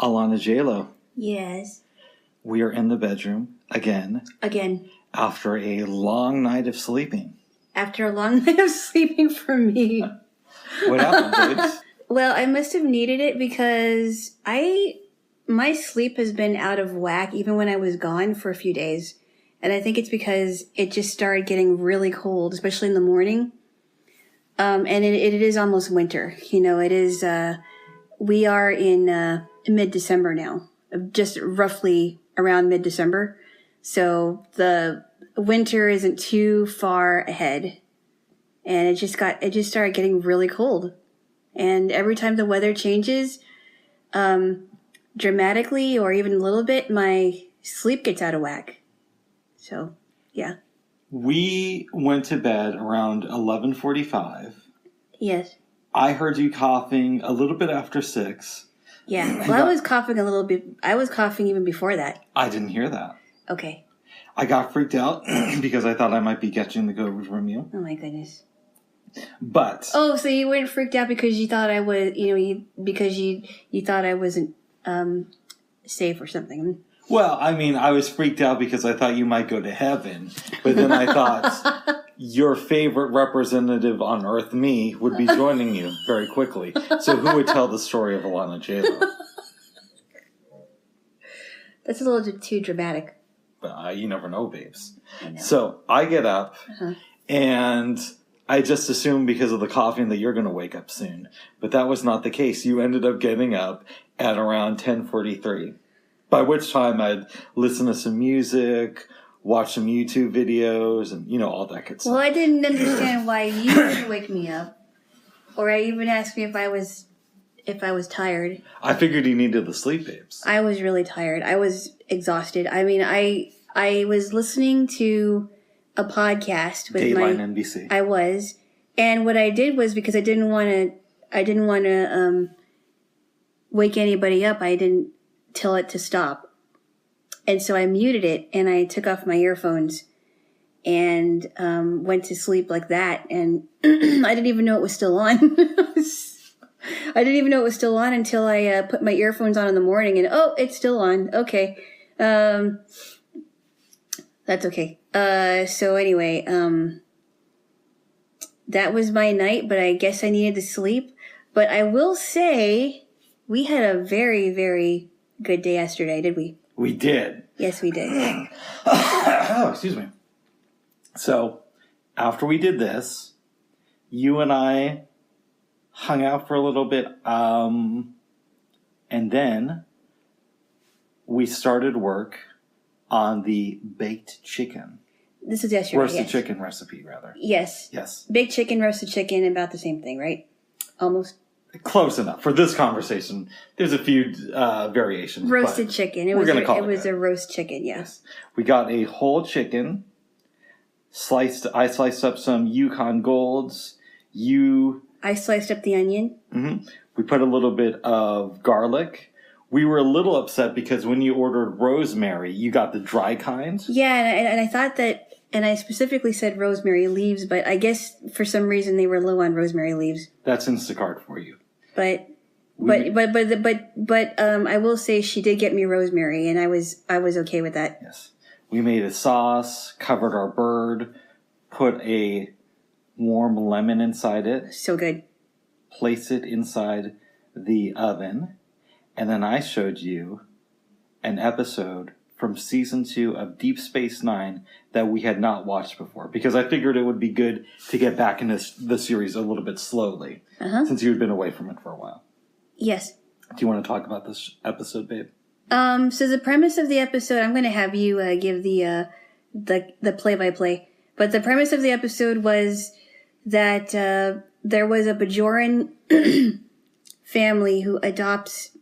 Alana, Jaylo. Yes. We are in the bedroom again. After a long night of sleeping. After a long night of sleeping for me. What happened, babes? Well, I must have needed it because my sleep has been out of whack even when I was gone for a few days. And I think it's because it just started getting really cold, especially in the morning. And it is almost winter. You know, it is, we are in mid-December now, just roughly around mid-December. So the winter isn't too far ahead. And it just started getting really cold. And every time the weather changes, dramatically or even a little bit, my sleep gets out of whack. So, yeah. We went to bed around 11:45. Yes. I heard you coughing a little bit after 6. Yeah. Well, I was coughing a little bit. I was coughing even before that. I didn't hear that. Okay. I got freaked out because I thought I might be catching the COVID from you. Oh, my goodness. But... Oh, so you weren't freaked out because you thought I was, because you thought I wasn't safe or something. Well, I mean, I was freaked out because I thought you might go to heaven. But then I thought your favorite representative on Earth, me, would be joining you very quickly. So who would tell the story of Alana Jaylo? That's a little bit too dramatic. You never know, babes. I know. So I get up, and I just assumed because of the coughing that you're going to wake up soon. But that was not the case. You ended up getting up at around 10:43. By which time I'd listen to some music, watch some YouTube videos, and, all that good stuff. Well, I didn't understand why you didn't wake me up. Or I even asked me if I was tired. I figured you needed the sleep, babes. I was really tired. I was exhausted. I mean, I was listening to a podcast with Dateline NBC. I was. And what I did was because I didn't want to wake anybody up, I didn't tell it to stop. And so I muted it and I took off my earphones and went to sleep like that. And I didn't even know it was still on. I didn't even know it was still on until I put my earphones on in the morning and, oh, it's still on. Okay. That's okay. So anyway, that was my night, but I guess I needed to sleep. But I will say we had a very, very good day yesterday, did we? We did. Yes, we did. Oh, excuse me. So, after we did this, you and I hung out for a little bit, and then we started work on the baked chicken. This is yesterday. Roasted chicken recipe, rather. Yes. Yes. Baked chicken, roasted chicken, about the same thing, right? Almost. Close enough. For this conversation, there's a few variations. Roasted chicken. It was a roast chicken, yes. We got a whole chicken. I sliced up some Yukon Golds. I sliced up the onion. Mm-hmm. We put a little bit of garlic. We were a little upset because when you ordered rosemary, you got the dry kind. Yeah, and I thought that, and I specifically said rosemary leaves, but I guess for some reason they were low on rosemary leaves. That's Instacart for you. But I will say she did get me rosemary, and I was okay with that. Yes, we made a sauce, covered our bird, put a warm lemon inside it. So good. Place it inside the oven, and then I showed you an episode from season 2 of Deep Space Nine that we had not watched before, because I figured it would be good to get back into the series a little bit slowly, since you had been away from it for a while. Yes. Do you want to talk about this episode, babe? So the premise of the episode, I'm going to have you give the play-by-play. But the premise of the episode was that there was a Bajoran family who adopts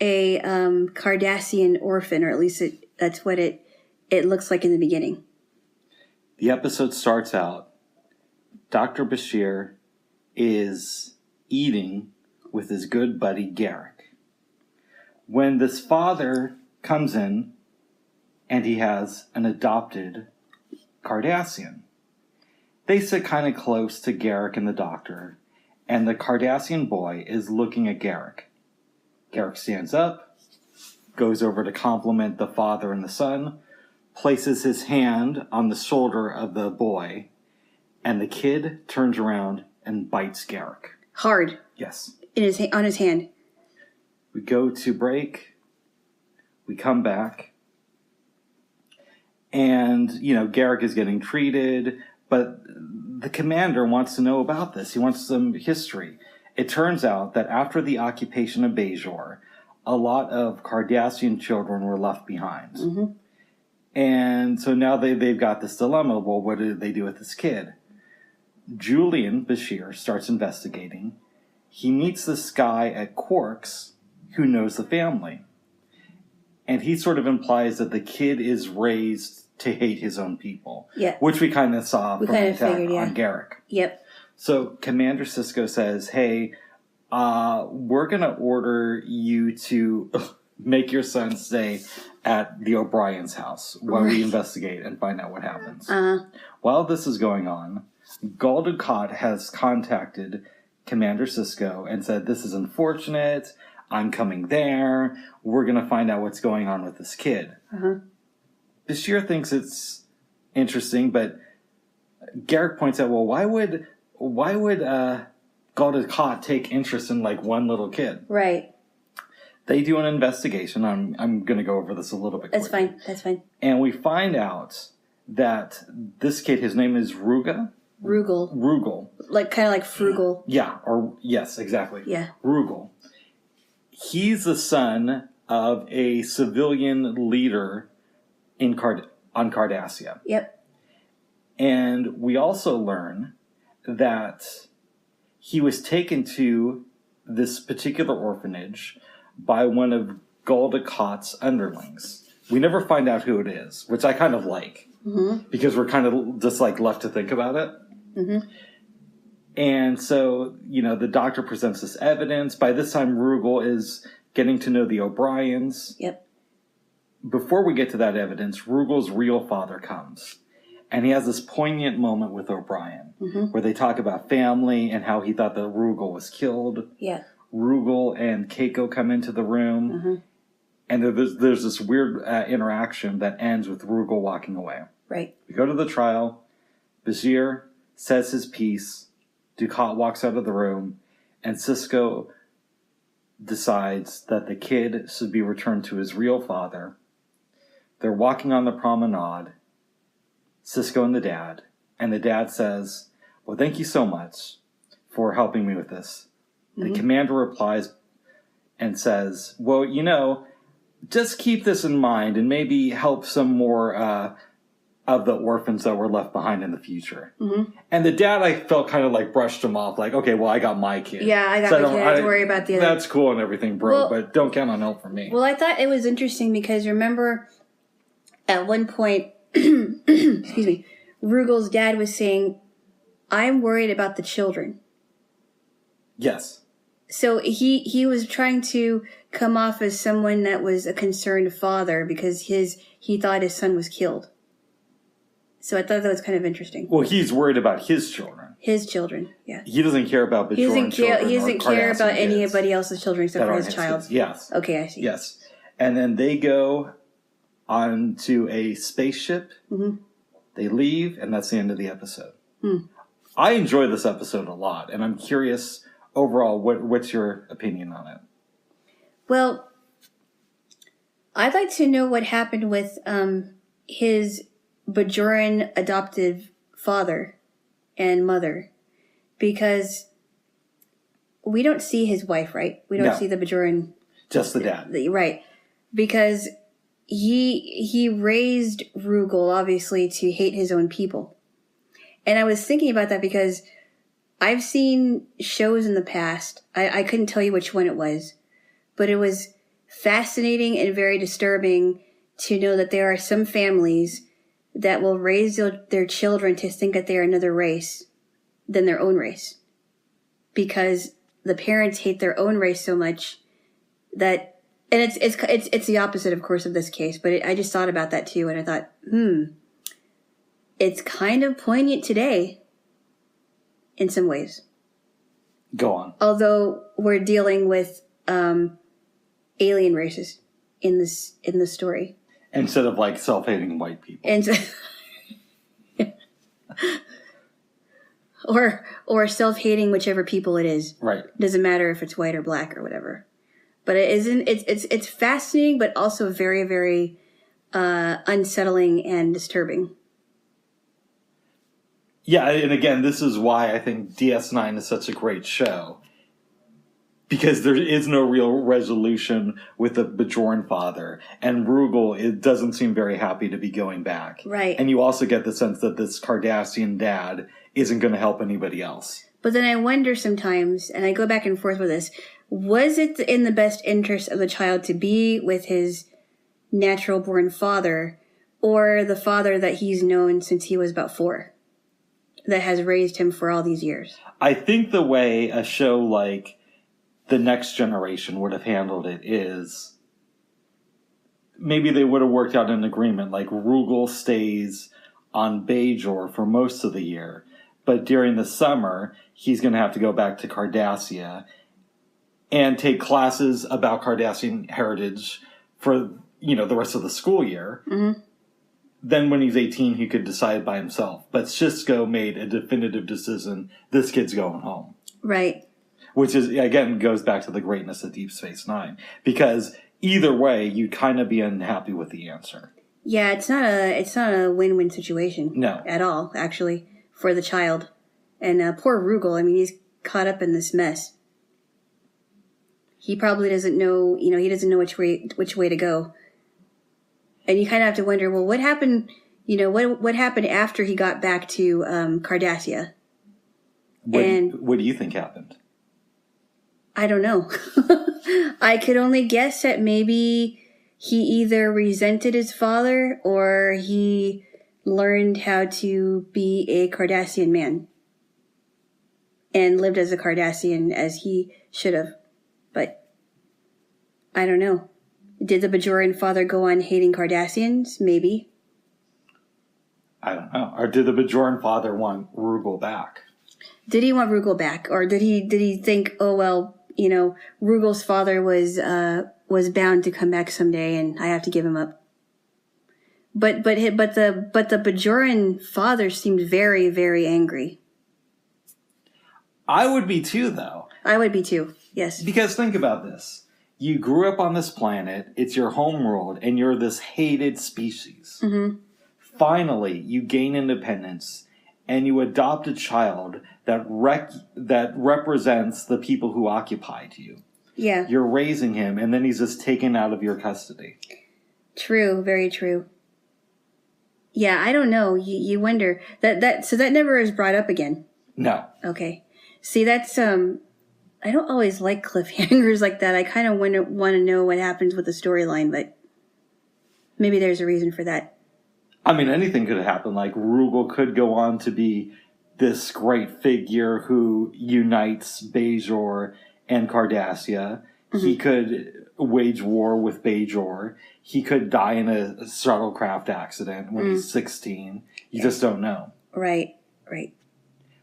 a Cardassian orphan, or at least that's what it looks like in the beginning. The episode starts out, Dr. Bashir is eating with his good buddy Garrick. When this father comes in and he has an adopted Cardassian, they sit kind of close to Garrick and the doctor, and the Cardassian boy is looking at Garrick. Garrick stands up, goes over to compliment the father and the son, places his hand on the shoulder of the boy, and the kid turns around and bites Garrick. Hard. Yes. On his hand. We go to break. We come back. And, Garrick is getting treated, but the commander wants to know about this. He wants some history. It turns out that after the occupation of Bajor, a lot of Cardassian children were left behind. Mm-hmm. And so now they've got this dilemma. Well, what do they do with this kid? Julian Bashir starts investigating. He meets this guy at Quark's who knows the family. And he sort of implies that the kid is raised to hate his own people. Yeah. Which we kind of saw from the attack on Garrick. Yep. So Commander Sisko says, hey, we're going to order you to make your son stay at the O'Brien's house while we investigate and find out what happens. While this is going on, Gul Dukat has contacted Commander Sisko and said, this is unfortunate. I'm coming there. We're going to find out what's going on with this kid. Bashir thinks it's interesting, but Garrick points out, well, why would Gul Dukat take interest in like one little kid? Right. They do an investigation. I'm going to go over this a little bit. That's fine. And we find out that this kid, his name is Rugal. Like kind of like frugal. Yeah. Yes, exactly. Yeah. Rugal. He's the son of a civilian leader on Cardassia. Yep. And we also learn that he was taken to this particular orphanage by one of Gul Dukat's underlings. We never find out who it is, which I kind of like. Because we're kind of just like left to think about it. And so, the doctor presents this evidence. By this time, Rugal is getting to know the O'Briens. Yep. Before we get to that evidence, Rugal's real father comes. And he has this poignant moment with O'Brien where they talk about family and how he thought that Rugal was killed. Yeah. Rugal and Keiko come into the room. And there's this weird interaction that ends with Rugal walking away. Right. We go to the trial. Bashir says his piece. Dukat walks out of the room. And Sisko decides that the kid should be returned to his real father. They're walking on the promenade. Sisko and the dad. And the dad says, well, thank you so much for helping me with this. The commander replies and says, well, just keep this in mind and maybe help some more of the orphans that were left behind in the future. And the dad, I felt kind of like brushed him off, like, okay, well, I got my kid. Yeah, I got my kid. I don't have to worry about the other. That's cool and everything, bro, but don't count on help from me. Well, I thought it was interesting because remember at one point, excuse me, Rugal's dad was saying, I'm worried about the children. Yes. So he was trying to come off as someone that was a concerned father because he thought his son was killed. So I thought that was kind of interesting. Well, he's worried about his children. His children, yeah. He doesn't care about Bajoran children. He doesn't care about anybody else's children except for his child. Kids. Yes. Okay, I see. Yes. And then they go onto a spaceship. They leave, and that's the end of the episode. I enjoy this episode a lot, and I'm curious overall, what's your opinion on it? Well, I'd like to know what happened with his Bajoran adoptive father and mother, because we don't see his wife, right? We don't see the Bajoran. Just the dad. Right. Because he raised Rugal, obviously, to hate his own people. And I was thinking about that because I've seen shows in the past. I couldn't tell you which one it was, but it was fascinating and very disturbing to know that there are some families that will raise their children to think that they're another race than their own race, because the parents hate their own race so much that, and it's the opposite, of course, of this case. But I just thought about that too, and I thought, it's kind of poignant today in some ways. Go on. Although we're dealing with alien races. in the story. Instead of like self-hating white people. And or self-hating whichever people it is. Right. Doesn't matter if it's white or black or whatever. But it's fascinating, but also very, very unsettling and disturbing. Yeah, and again, this is why I think DS9 is such a great show. Because there is no real resolution with the Bajoran father. And Rugal, it doesn't seem very happy to be going back. Right. And you also get the sense that this Cardassian dad isn't going to help anybody else. But then I wonder sometimes, and I go back and forth with this, was it in the best interest of the child to be with his natural-born father, or the father that he's known since he was about 4, that has raised him for all these years? I think the way a show like The Next Generation would have handled it is maybe they would have worked out an agreement, like Rugal stays on Bajor for most of the year, but during the summer, he's going to have to go back to Cardassia and take classes about Cardassian heritage for, the rest of the school year. Mm-hmm. Then when he's 18, he could decide by himself. But Sisko made a definitive decision, this kid's going home. Right. Which is, again, goes back to the greatness of Deep Space Nine. Because either way, you'd kind of be unhappy with the answer. Yeah, it's not a win-win situation. No. At all, actually, for the child. And poor Rugal, I mean, he's caught up in this mess. He probably doesn't know, he doesn't know which way to go. And you kind of have to wonder, well, what happened, what happened after he got back to Cardassia? What do you think happened? I don't know. I could only guess that maybe he either resented his father or he learned how to be a Cardassian man and lived as a Cardassian as he should have. But I don't know. Did the Bajoran father go on hating Cardassians? Maybe. I don't know. Or did the Bajoran father want Rugal back? Did he want Rugal back? Or did he think, oh, well, Rugal's father was bound to come back someday and I have to give him up? But the Bajoran father seemed very, very angry. I would be too, though. I would be too, yes. Because think about this. You grew up on this planet, it's your home world, and you're this hated species. Mm-hmm. Finally, you gain independence, and you adopt a child that represents the people who occupied you. Yeah. You're raising him, and then he's just taken out of your custody. True, very true. Yeah, I don't know. You wonder. So that never is brought up again? No. Okay. See, that's... I don't always like cliffhangers like that. I kind of want to know what happens with the storyline, but maybe there's a reason for that. I mean, anything could happen. Like, Rugal could go on to be this great figure who unites Bajor and Cardassia. Mm-hmm. He could wage war with Bajor. He could die in a shuttlecraft accident when he's 16. You just don't know. Right.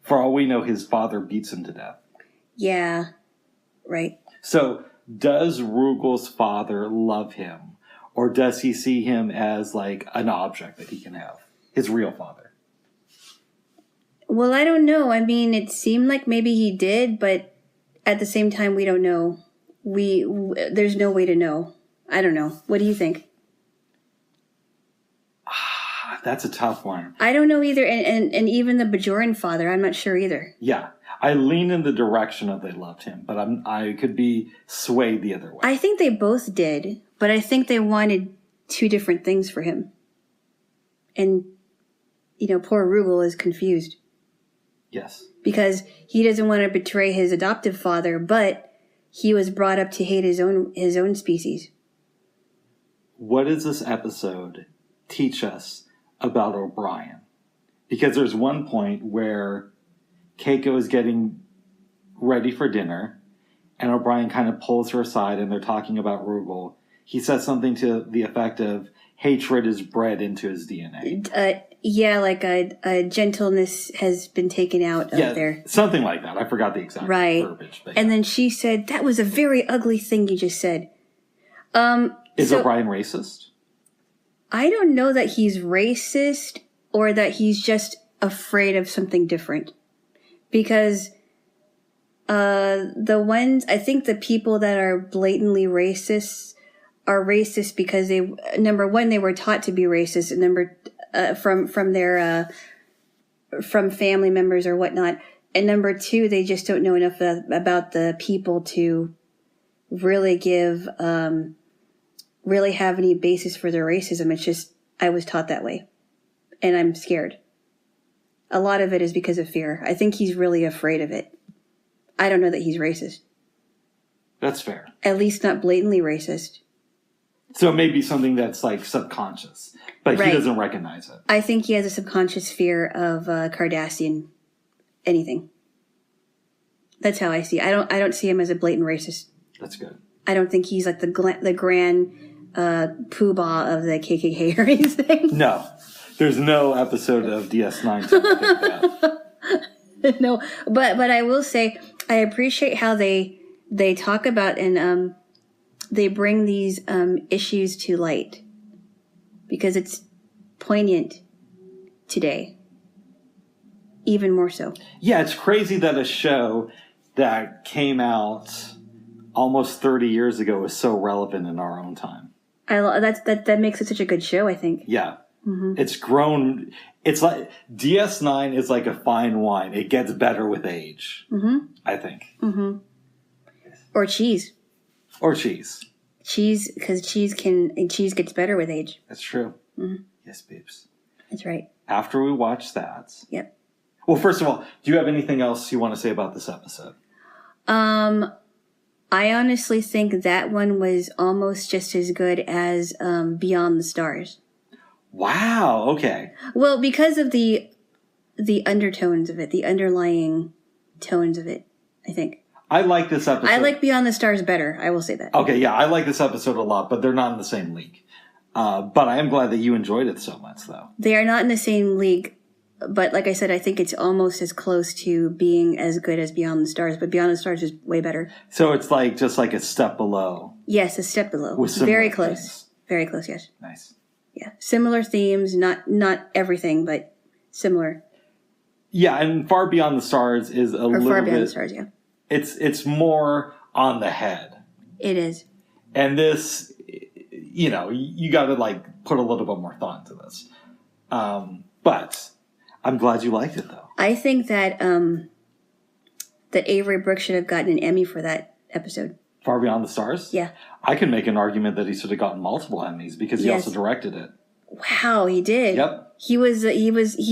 For all we know, his father beats him to death. Yeah, right. So, does Rugal's father love him? Or does he see him as like an object that he can have? His real father? Well, I don't know. I mean, it seemed like maybe he did, but at the same time, we don't know. There's no way to know. I don't know. What do you think? That's a tough one. I don't know either. And even the Bajoran father, I'm not sure either. Yeah. I lean in the direction of they loved him, but I could be swayed the other way. I think they both did, but I think they wanted two different things for him. And, poor Rugal is confused. Yes. Because he doesn't want to betray his adoptive father, but he was brought up to hate his own species. What does this episode teach us about O'Brien? Because there's one point where Keiko is getting ready for dinner, and O'Brien kind of pulls her aside, and they're talking about Rugal. He says something to the effect of, hatred is bred into his DNA. Yeah, like a gentleness has been taken out of there. Something like that. I forgot the exact verbiage. But and then she said, that was a very ugly thing you just said. Is O'Brien racist? I don't know that he's racist or that he's just afraid of something different. Because I think the people that are blatantly racist are racist because number one, they were taught to be racist, and from family members or whatnot. And number two, they just don't know enough about the people to really really have any basis for their racism. It's just, I was taught that way. And I'm scared. A lot of it is because of fear. I think he's really afraid of it. I don't know that he's racist. That's fair. At least not blatantly racist. So it may be something that's like subconscious, but he doesn't recognize it. I think he has a subconscious fear of Kardashian anything. That's how I see it. I don't see him as a blatant racist. That's good. I don't think he's like the grand poobah of the KKK or anything. No. There's no episode of DS9 to that. No, but I will say I appreciate how they talk about and they bring these issues to light because it's poignant today, even more so. Yeah, it's crazy that a show that came out almost 30 years ago is so relevant in our own time. That makes it such a good show, I think. Yeah. Mm-hmm. It's grown. It's like DS9 is like a fine wine. It gets better with age, I think. Mm-hmm. Or cheese. Cheese, because cheese gets better with age. That's true. Mm-hmm. Yes, babes. That's right. After we watch that. Yep. Well, first of all, do you have anything else you want to say about this episode? I honestly think that one was almost just as good as Beyond the Stars. Wow. Okay. Well, because of the undertones of it, the underlying tones of it, I think. I like this episode. I like Beyond the Stars better. I will say that. Okay. Yeah. I like this episode a lot, but they're not in the same league. But I am glad that you enjoyed it so much, though. They are not in the same league. But like I said, I think it's almost as close to being as good as Beyond the Stars. But Beyond the Stars is way better. So it's like just like a step below. Yes, a step below. Very close. Things. Very close, yes. Nice. Yeah. Similar themes, not everything, but similar. Yeah, and Far Beyond the Stars is a little bit... Far Beyond the Stars, yeah. It's more on the head. It is. And this, you got to like put a little bit more thought into this. But... I'm glad you liked it, though. I think that that Avery Brooks should have gotten an Emmy for that episode. Far Beyond the Stars? Yeah. I can make an argument that he should have gotten multiple Emmys because he also directed it. Wow, he did. Yep. He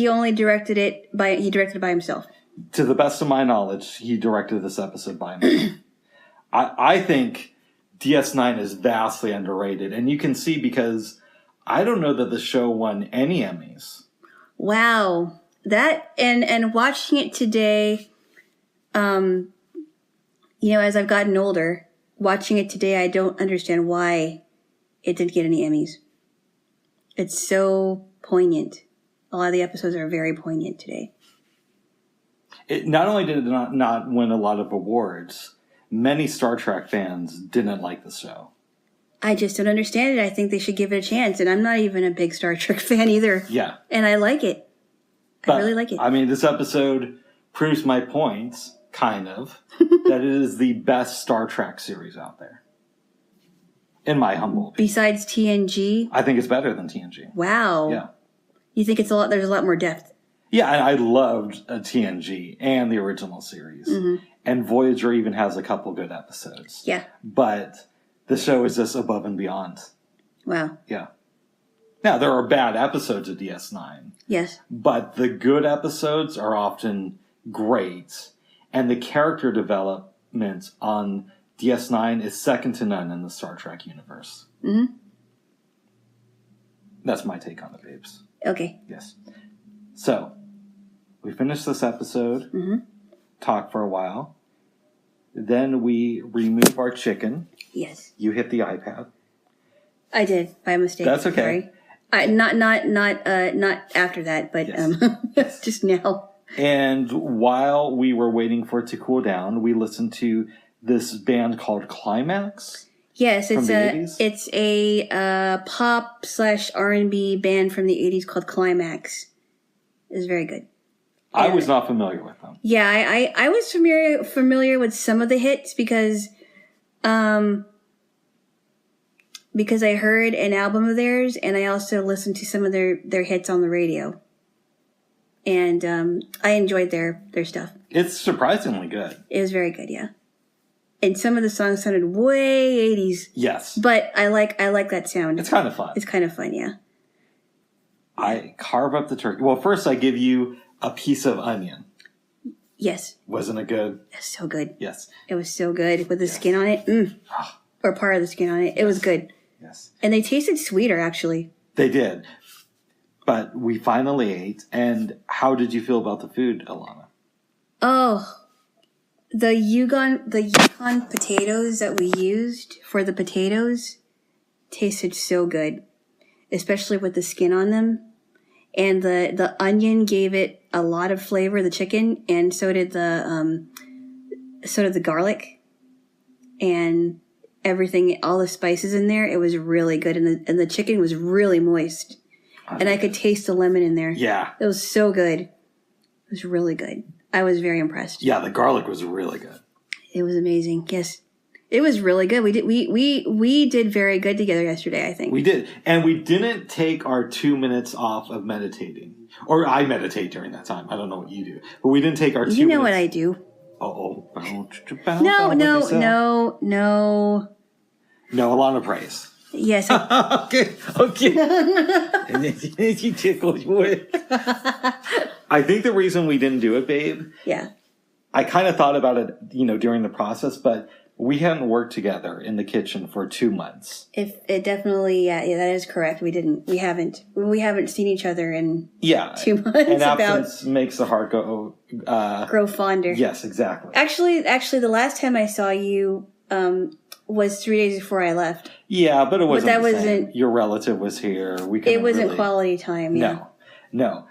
only directed it by himself. To the best of my knowledge, he directed this episode by himself. I think DS9 is vastly underrated, and you can see because I don't know that the show won any Emmys. Wow. That and watching it today, as I've gotten older, watching it today, I don't understand why it didn't get any Emmys. It's so poignant. A lot of the episodes are very poignant today. It not only did it not win a lot of awards, many Star Trek fans didn't like the show. I just don't understand it. I think they should give it a chance. And I'm not even a big Star Trek fan either. Yeah. And I like it. I really like it. I mean, this episode proves my point, kind of, that it is the best Star Trek series out there. In my humble opinion. Besides TNG? I think it's better than TNG. Wow. Yeah. You think there's a lot more depth? Yeah, and I loved TNG and the original series. Mm-hmm. And Voyager even has a couple good episodes. Yeah. But the show is just above and beyond. Wow. Yeah. Now, there are bad episodes of DS9. Yes. But the good episodes are often great. And the character development on DS9 is second to none in the Star Trek universe. Mm-hmm. That's my take on it, babes. Okay. Yes. So, we finished this episode, talk for a while. Then we remove our chicken. Yes. You hit the iPad. I did, by mistake. That's okay. Sorry. Not after that, but yes. Just now. And while we were waiting for it to cool down, we listened to this band called Climax. Yes, From the 80s? it's a pop / R&B band from the 80s called Climax. It's very good. I was not familiar with them. Yeah, I was familiar with some of the hits because I heard an album of theirs, and I also listened to some of their hits on the radio. And I enjoyed their stuff. It's surprisingly good. It was very good, yeah. And some of the songs sounded way 80s. Yes. But I like that sound. It's kind of fun. It's kind of fun, yeah. I carve up the turkey. Well, first I give you a piece of onion. Yes. Wasn't it good? It's so good. Yes. It was so good with the skin on it. Or part of the skin on it. It was good. Yes. And they tasted sweeter, actually. They did. But we finally ate. And how did you feel about the food, Alana? Oh, the Yukon potatoes that we used for the potatoes tasted so good, especially with the skin on them. And the onion gave it a lot of flavor, the chicken, and so did the garlic and everything, all the spices in there. It was really good, and the chicken was really moist, and I could taste the lemon in there. Yeah, it was so good. It was really good. I was very impressed. Yeah, the garlic was really good. It was amazing. Yes. It was really good. We did very good together yesterday, I think. We did. And we didn't take our 2 minutes off of meditating. Or I meditate during that time. I don't know what you do. But we didn't take our 2 minutes. You know what I do. Uh-oh. No. No, Alana prays. Yes. Okay. And then she tickles wood. I think the reason we didn't do it, babe. Yeah. I kind of thought about it, during the process, but we hadn't worked together in the kitchen for 2 months. If it definitely, yeah, that is correct. We haven't seen each other in 2 months. And absence makes the heart grow fonder. Yes, exactly. Actually, the last time I saw you was 3 days before I left. Yeah, but it wasn't. Same. Your relative was here. It wasn't quality time. Yeah. No.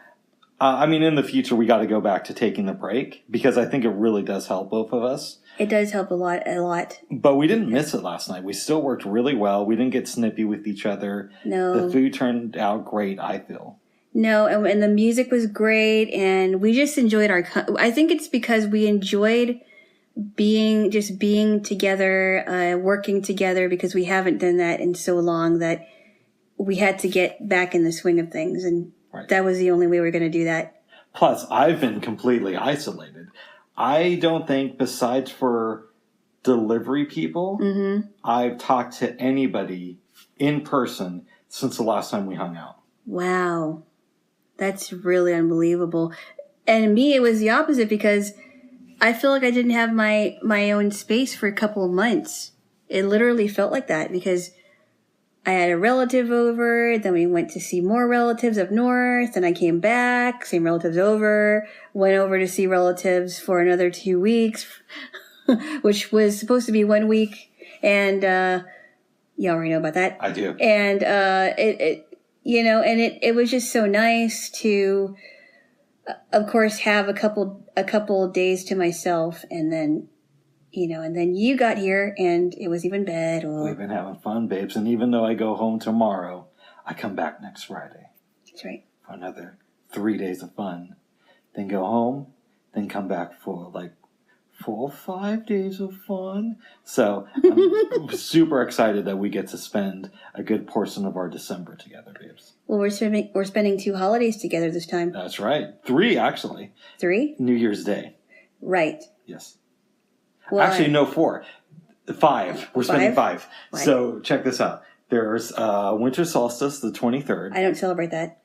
In the future, we got to go back to taking the break because I think it really does help both of us. It does help a lot. But we didn't miss it last night. We still worked really well. We didn't get snippy with each other. No. The food turned out great, I feel. No, and the music was great, and we just enjoyed I think it's because we enjoyed being together, working together, because we haven't done that in so long that we had to get back in the swing of things, and that was the only way we were going to do that. Plus, I've been completely isolated. I don't think, besides for delivery people, I've talked to anybody in person since the last time we hung out. Wow. That's really unbelievable. And me, it was the opposite because I feel like I didn't have my own space for a couple of months. It literally felt like that because I had a relative over, then we went to see more relatives up north, then I came back, same relatives over, went over to see relatives for another 2 weeks, which was supposed to be 1 week, and you already know about that. I do. And it was just so nice to, of course, have a couple of days to myself, and then you got here and it was even better. We've been having fun, babes. And even though I go home tomorrow, I come back next Friday. That's right. For another 3 days of fun. Then go home, then come back for 4 or 5 days of fun. So I'm super excited that we get to spend a good portion of our December together, babes. Well, we're spending 2 holidays together this time. That's right. 3, actually. 3? New Year's Day. Right. Yes. Well, actually, no, 4. 5. We're spending 5. What? So check this out. There's winter solstice, the 23rd. I don't celebrate that.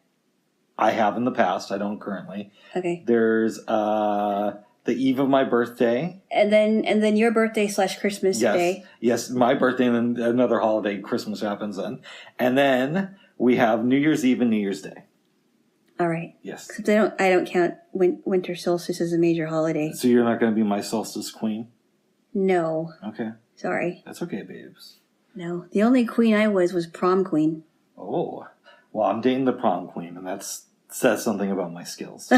I have in the past. I don't currently. Okay. There's the eve of my birthday. And then your birthday / Christmas day. Yes, my birthday, and then another holiday, Christmas happens then. And then we have New Year's Eve and New Year's Day. All right. Yes. Except I don't count winter solstice as a major holiday. So you're not going to be my solstice queen? No. Okay. Sorry. That's okay, babes. No. The only queen I was prom queen. Oh. Well, I'm dating the prom queen, and that says something about my skills.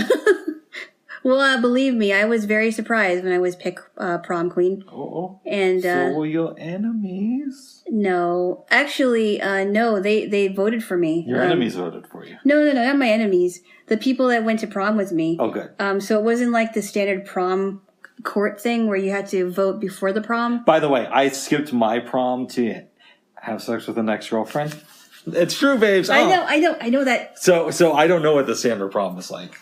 Believe me, I was very surprised when I was picked prom queen. Oh, and so were your enemies? No, actually, no. They voted for me. Your enemies voted for you. No, not my enemies. The people that went to prom with me. Oh, good. So it wasn't like the standard prom court thing where you had to vote before the prom. By the way, I skipped my prom to have sex with an ex-girlfriend. It's true, babes. Oh. I know that. So I don't know what the standard prom is like.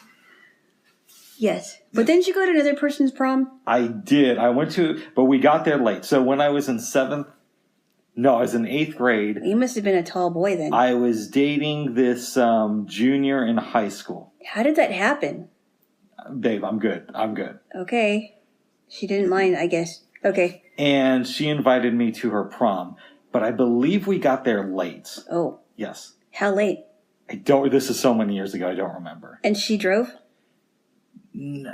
Yes. But didn't you go to another person's prom? I did. I went to, but we got there late. So when I was in I was in 8th grade. You must have been a tall boy then. I was dating this junior in high school. How did that happen? Babe, I'm good. Okay. She didn't mind, I guess. Okay. And she invited me to her prom. But I believe we got there late. Oh. Yes. How late? This is so many years ago, I don't remember. And she drove? No,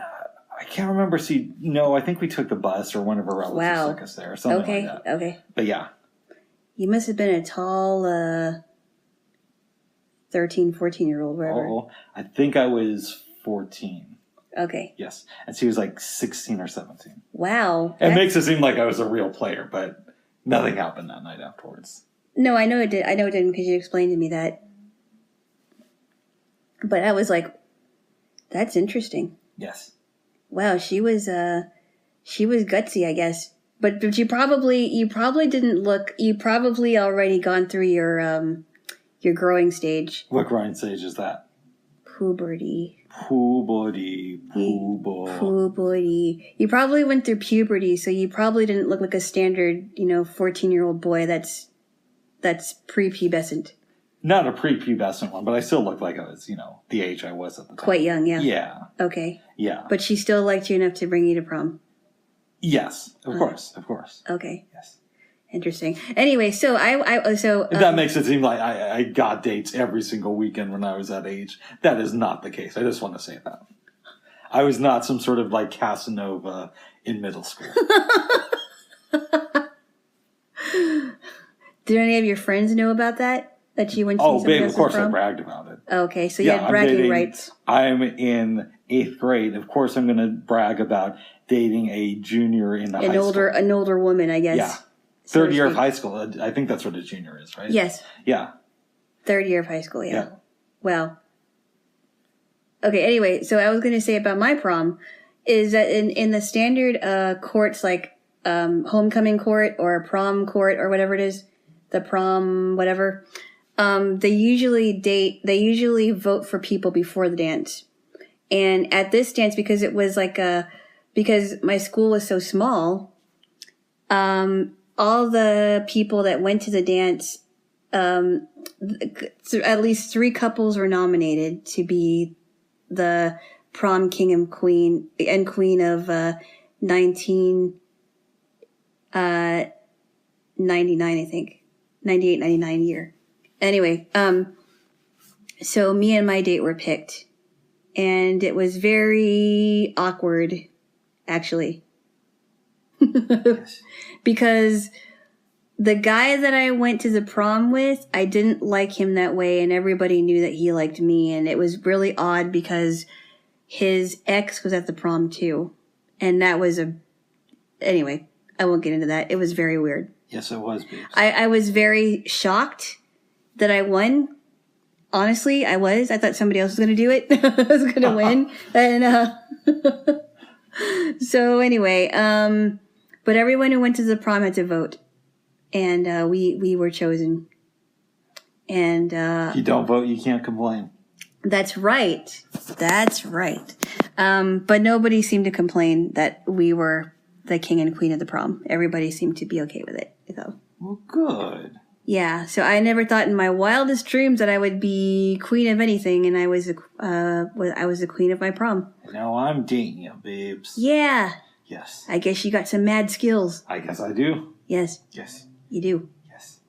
I can't remember. I think we took the bus or one of her relatives took us there or something like that. Okay. But yeah. You must have been a tall 13, 14-year-old, whatever. Oh, I think I was 14. Okay. Yes. And she was like 16 or 17. Wow. It makes it seem like I was a real player, but nothing happened that night afterwards. No, I know it did. I know it didn't because you explained to me that. But I was like, that's interesting. Yes. Wow, she was gutsy, I guess. But you probably didn't look. You probably already gone through your growing stage. What growing stage is that? Puberty. Puberty. You probably went through puberty, so you probably didn't look like a standard, 14-year-old boy that's prepubescent. Not a prepubescent one, but I still looked like I was, the age I was at the time. Quite young, yeah. Yeah. Okay. Yeah. But she still liked you enough to bring you to prom. Yes, of course. Okay. Yes. Interesting. Anyway, so that makes it seem like I got dates every single weekend when I was that age. That is not the case. I just want to say that. I was not some sort of like Casanova in middle school. Did any of your friends know about that? That you went to Oh, babe, of course prom? I bragged about it. Okay, so you had bragging rights. I'm in 8th grade. Of course I'm going to brag about dating a junior in high school. An older woman, I guess. Yeah. Third year of high school. I think that's what a junior is, right? Yes. Yeah. Third year of high school, yeah. Wow. Okay, anyway, so I was going to say about my prom is that in the standard courts like homecoming court or prom court or whatever it is, the prom whatever, they usually vote for people before the dance. And at this dance, because it was because my school was so small, all the people that went to the dance, at least 3 couples were nominated to be the prom king and queen of 1999, I think. 98, 99 year. Anyway, so me and my date were picked. And it was very awkward, actually. Because the guy that I went to the prom with, I didn't like him that way, and everybody knew that he liked me, and it was really odd because his ex was at the prom too. And that was anyway, I won't get into that. It was very weird. Yes, it was, babes. I was very shocked that I won. Honestly, I was. I thought somebody else was going to do it. I was going to win. And so anyway, but everyone who went to the prom had to vote. And we were chosen. And if you don't vote, you can't complain. That's right. But nobody seemed to complain that we were the king and queen of the prom. Everybody seemed to be okay with it. So. Well, good. Yeah, so I never thought in my wildest dreams that I would be queen of anything, and I was the queen of my prom. Now I'm dating you, babes. Yeah. Yes. I guess you got some mad skills. I guess I do. Yes. Yes. You do. Yes.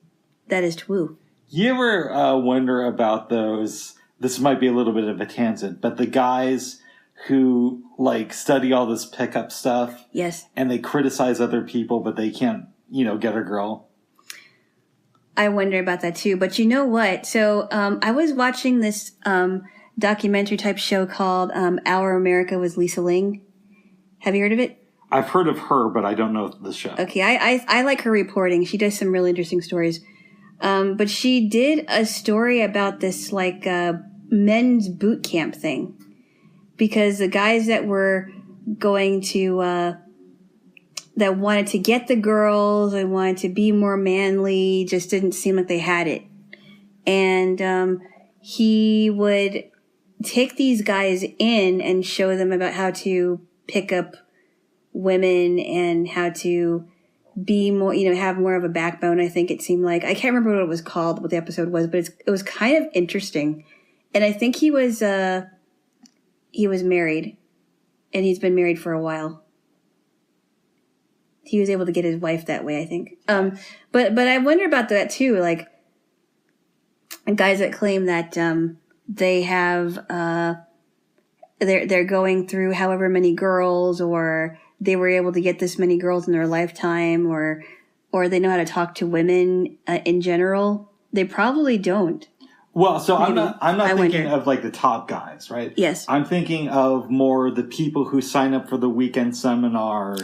That is true. You ever wonder about those? This might be a little bit of a tangent, but the guys who study all this pickup stuff. Yes. And they criticize other people, but they can't, get a girl. I wonder about that too. But you know what? So I was watching this documentary type show called Our America with Lisa Ling. Have you heard of it? I've heard of her, but I don't know the show. Okay, I like her reporting. She does some really interesting stories. But she did a story about this like men's boot camp thing. Because the guys that were going to, that wanted to get the girls and wanted to be more manly just didn't seem like they had it. And he would take these guys in and show them about how to pick up women and how to be more, have more of a backbone. I think it seemed like, I can't remember what it was called, what the episode was, but it was kind of interesting. And I think he was married, and he's been married for a while. He was able to get his wife that way, I think. But I wonder about that too, like guys that claim that they have they're going through however many girls, or they were able to get this many girls in their lifetime, or they know how to talk to women in general. They probably don't. Well, so Maybe. I'm not thinking of like the top guys, right? Yes. I'm thinking of more the people who sign up for the weekend seminars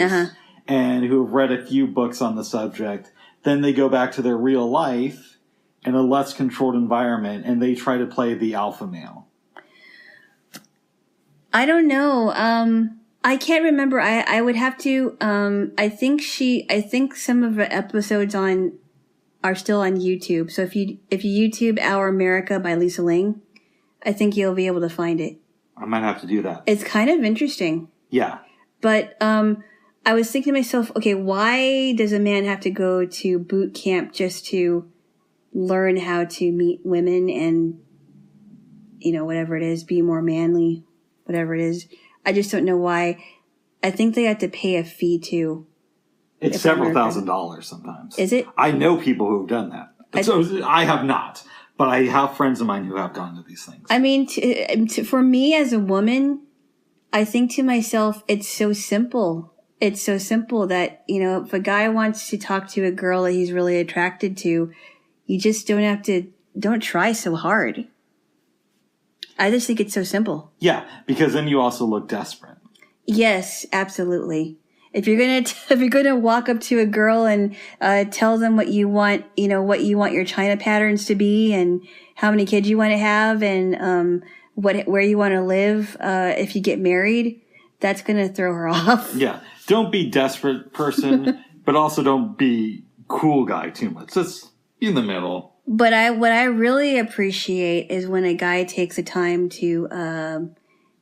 and who have read a few books on the subject. Then they go back to their real life in a less controlled environment, and they try to play the alpha male. I don't know. I can't remember. I would have to. I think some of the episodes are still on YouTube. So if you YouTube Our America by Lisa Ling, I think you'll be able to find it. I might have to do that. It's kind of interesting. Yeah. But I was thinking to myself, okay, why does a man have to go to boot camp just to learn how to meet women and, whatever it is, be more manly, whatever it is. I just don't know why. I think they have to pay a fee too. It's several $1,000s sometimes. Is it? I know people who have done that. So I have not, but I have friends of mine who have gone to these things. I mean, for me as a woman, I think to myself, it's so simple. It's so simple that, if a guy wants to talk to a girl that he's really attracted to, you just don't try so hard. I just think it's so simple. Yeah, because then you also look desperate. Yes, absolutely. If you're gonna walk up to a girl and tell them what you want, what you want your China patterns to be, and how many kids you want to have, and where you want to live if you get married, that's gonna throw her off. Yeah, don't be desperate person, but also don't be cool guy too much. Just be in the middle. But what I really appreciate is when a guy takes the time to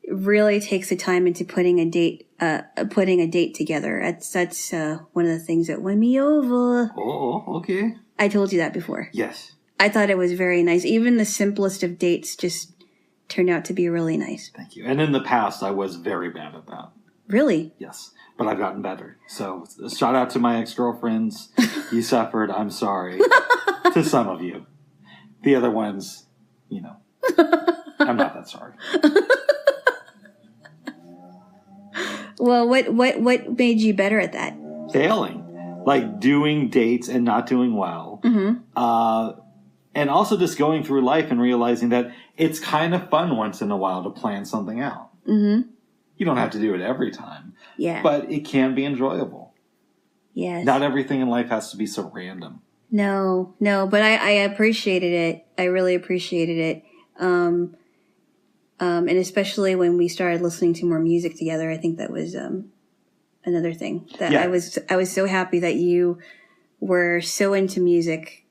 really takes the time into putting a date together. That's one of the things that won me over. Oh, okay. I told you that before. Yes. I thought it was very nice. Even the simplest of dates just turned out to be really nice. Thank you. And in the past, I was very bad at that. Really? Yes. But I've gotten better. So shout out to my ex-girlfriends. You suffered. I'm sorry. To some of you. The other ones, I'm not that sorry. Well, what made you better at that? Failing. Like doing dates and not doing well. Mm-hmm. And also just going through life and realizing that it's kind of fun once in a while to plan something out. Mm-hmm. You don't have to do it every time. Yeah. But it can be enjoyable. Yes. Not everything in life has to be so random. No, but I appreciated it. I really appreciated it. And especially when we started listening to more music together, I think that was another thing that I was so happy that you were so into music.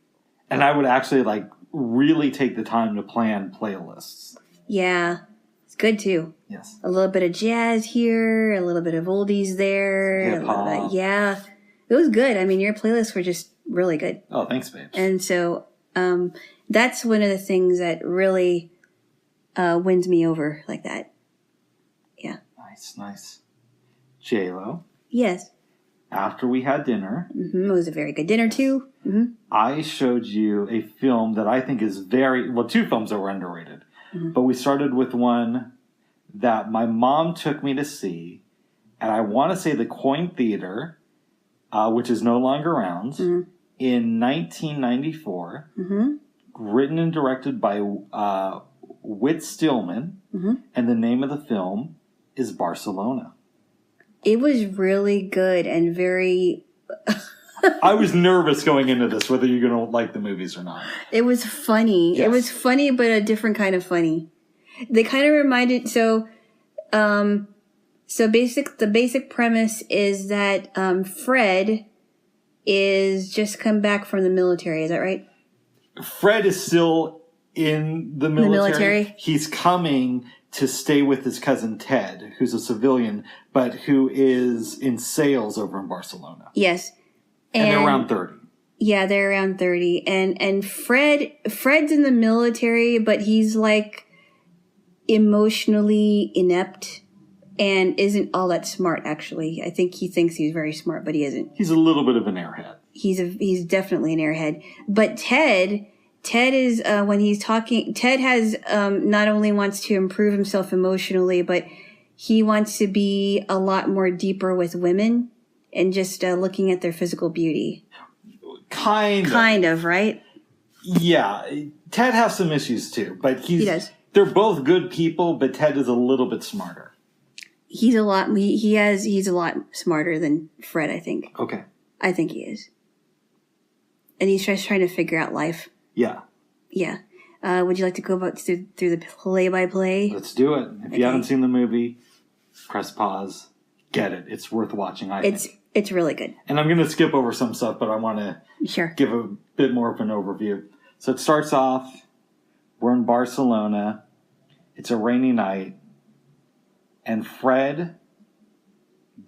And I would actually really take the time to plan playlists. Yeah. It's good too. Yes. A little bit of jazz here, a little bit of oldies there. Hip-hop. Yeah. It was good. I mean, your playlists were just really good. Oh, thanks, babe. And so that's one of the things that really wins me over like that. Yeah. Nice. Jaylo. Yes. After we had dinner. Mm-hmm. It was a very good dinner too. Mm-hmm. I showed you a film that I think is two films that were underrated. Mm-hmm. But we started with one that my mom took me to see. And I want to say the Coin Theater, which is no longer around, in 1994. Mm-hmm. Written and directed by Whit Stillman, and the name of the film is Barcelona. It was really good and very... I was nervous going into this, whether you're going to like the movies or not. It was funny. Yes. It was funny, but a different kind of funny. They kind of reminded... the basic premise is that Fred is just come back from the military. Is that right? Fred is still in the military. He's coming to stay with his cousin Ted, who's a civilian, but who is in sales over in Barcelona. Yes. And they're around 30. Yeah, they're around 30. And Fred's in the military, but he's like emotionally inept and isn't all that smart, actually. I think he thinks he's very smart, but he isn't. He's a little bit of an airhead. He's definitely an airhead. But Ted is, when he's talking, Ted has, not only wants to improve himself emotionally, but he wants to be a lot more deeper with women and just looking at their physical beauty. Kind of, right? Yeah. Ted has some issues too, but he does. They're both good people, but Ted is a little bit smarter. He's a lot smarter than Fred, I think. Okay. I think he is. And he's just trying to figure out life. Yeah. Yeah. Would you like to go through the play-by-play? Let's do it. If you haven't seen the movie, press pause. Get it. It's worth watching, I think. It's really good. And I'm going to skip over some stuff, but I want to give a bit more of an overview. So it starts off, we're in Barcelona. It's a rainy night. And Fred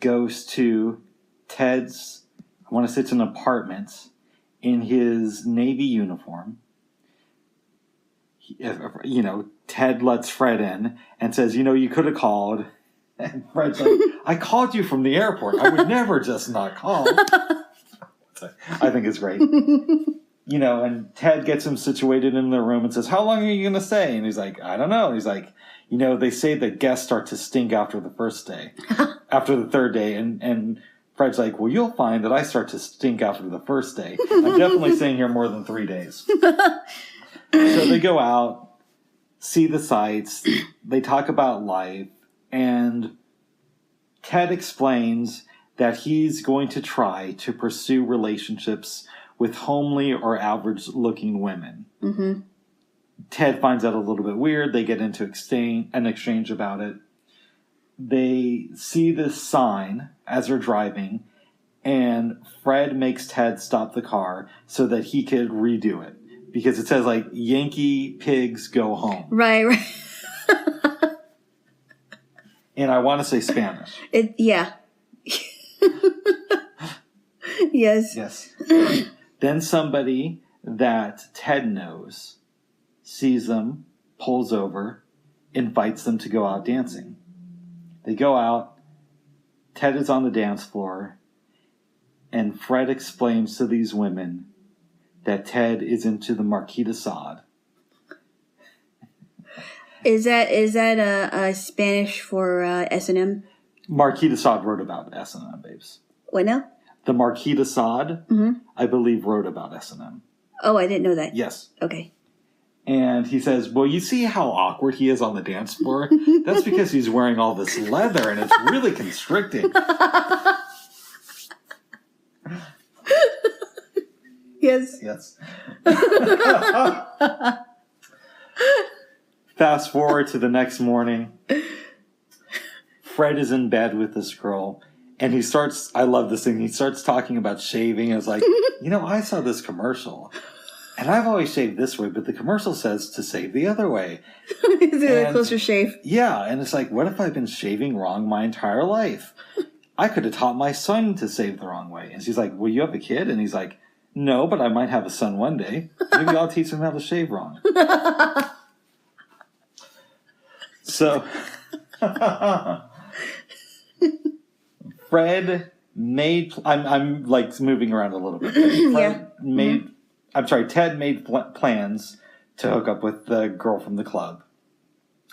goes to Ted's, I want to say it's an apartment, in his Navy uniform. Ted lets Fred in and says, you could have called. And Fred's like, I called you from the airport. I would never just not call. I think it's great. And Ted gets him situated in the room and says, how long are you going to stay? And he's like, I don't know. And he's like, they say that guests start to stink after the first day, after the third day. And Fred's like, well, you'll find that I start to stink after the first day. I'm definitely staying here more than 3 days. So they go out, see the sights, they talk about life, and Ted explains that he's going to try to pursue relationships with homely or average-looking women. Mm-hmm. Ted finds that a little bit weird. They get into an exchange about it. They see this sign as they're driving, and Fred makes Ted stop the car so that he could redo it. Because it says, Yankee pigs go home. Right. And I want to say Spanish. Yeah. Yes. Then somebody that Ted knows sees them, pulls over, invites them to go out dancing. They go out. Ted is on the dance floor. And Fred explains to these women that Ted is into the Marquis de Sade. Is that a Spanish for S&M? Marquis de Sade wrote about S&M, babes. What now? The Marquis de Sade, I believe, wrote about S&M. Oh, I didn't know that. Yes. Okay. And he says, well, you see how awkward he is on the dance floor? That's because he's wearing all this leather and it's really constricting. Yes. Fast forward to the next morning. Fred is in bed with this girl. And he starts, I love this thing, he starts talking about shaving. It's like, I saw this commercial. And I've always shaved this way, but the commercial says to shave the other way. Is it a closer shave? Yeah, and it's like, what if I've been shaving wrong my entire life? I could have taught my son to shave the wrong way. And she's like, well, you have a kid? And he's like, no, but I might have a son one day. Maybe I'll teach him how to shave wrong. So, Fred made, I'm moving around a little bit. Ted made plans to hook up with the girl from the club.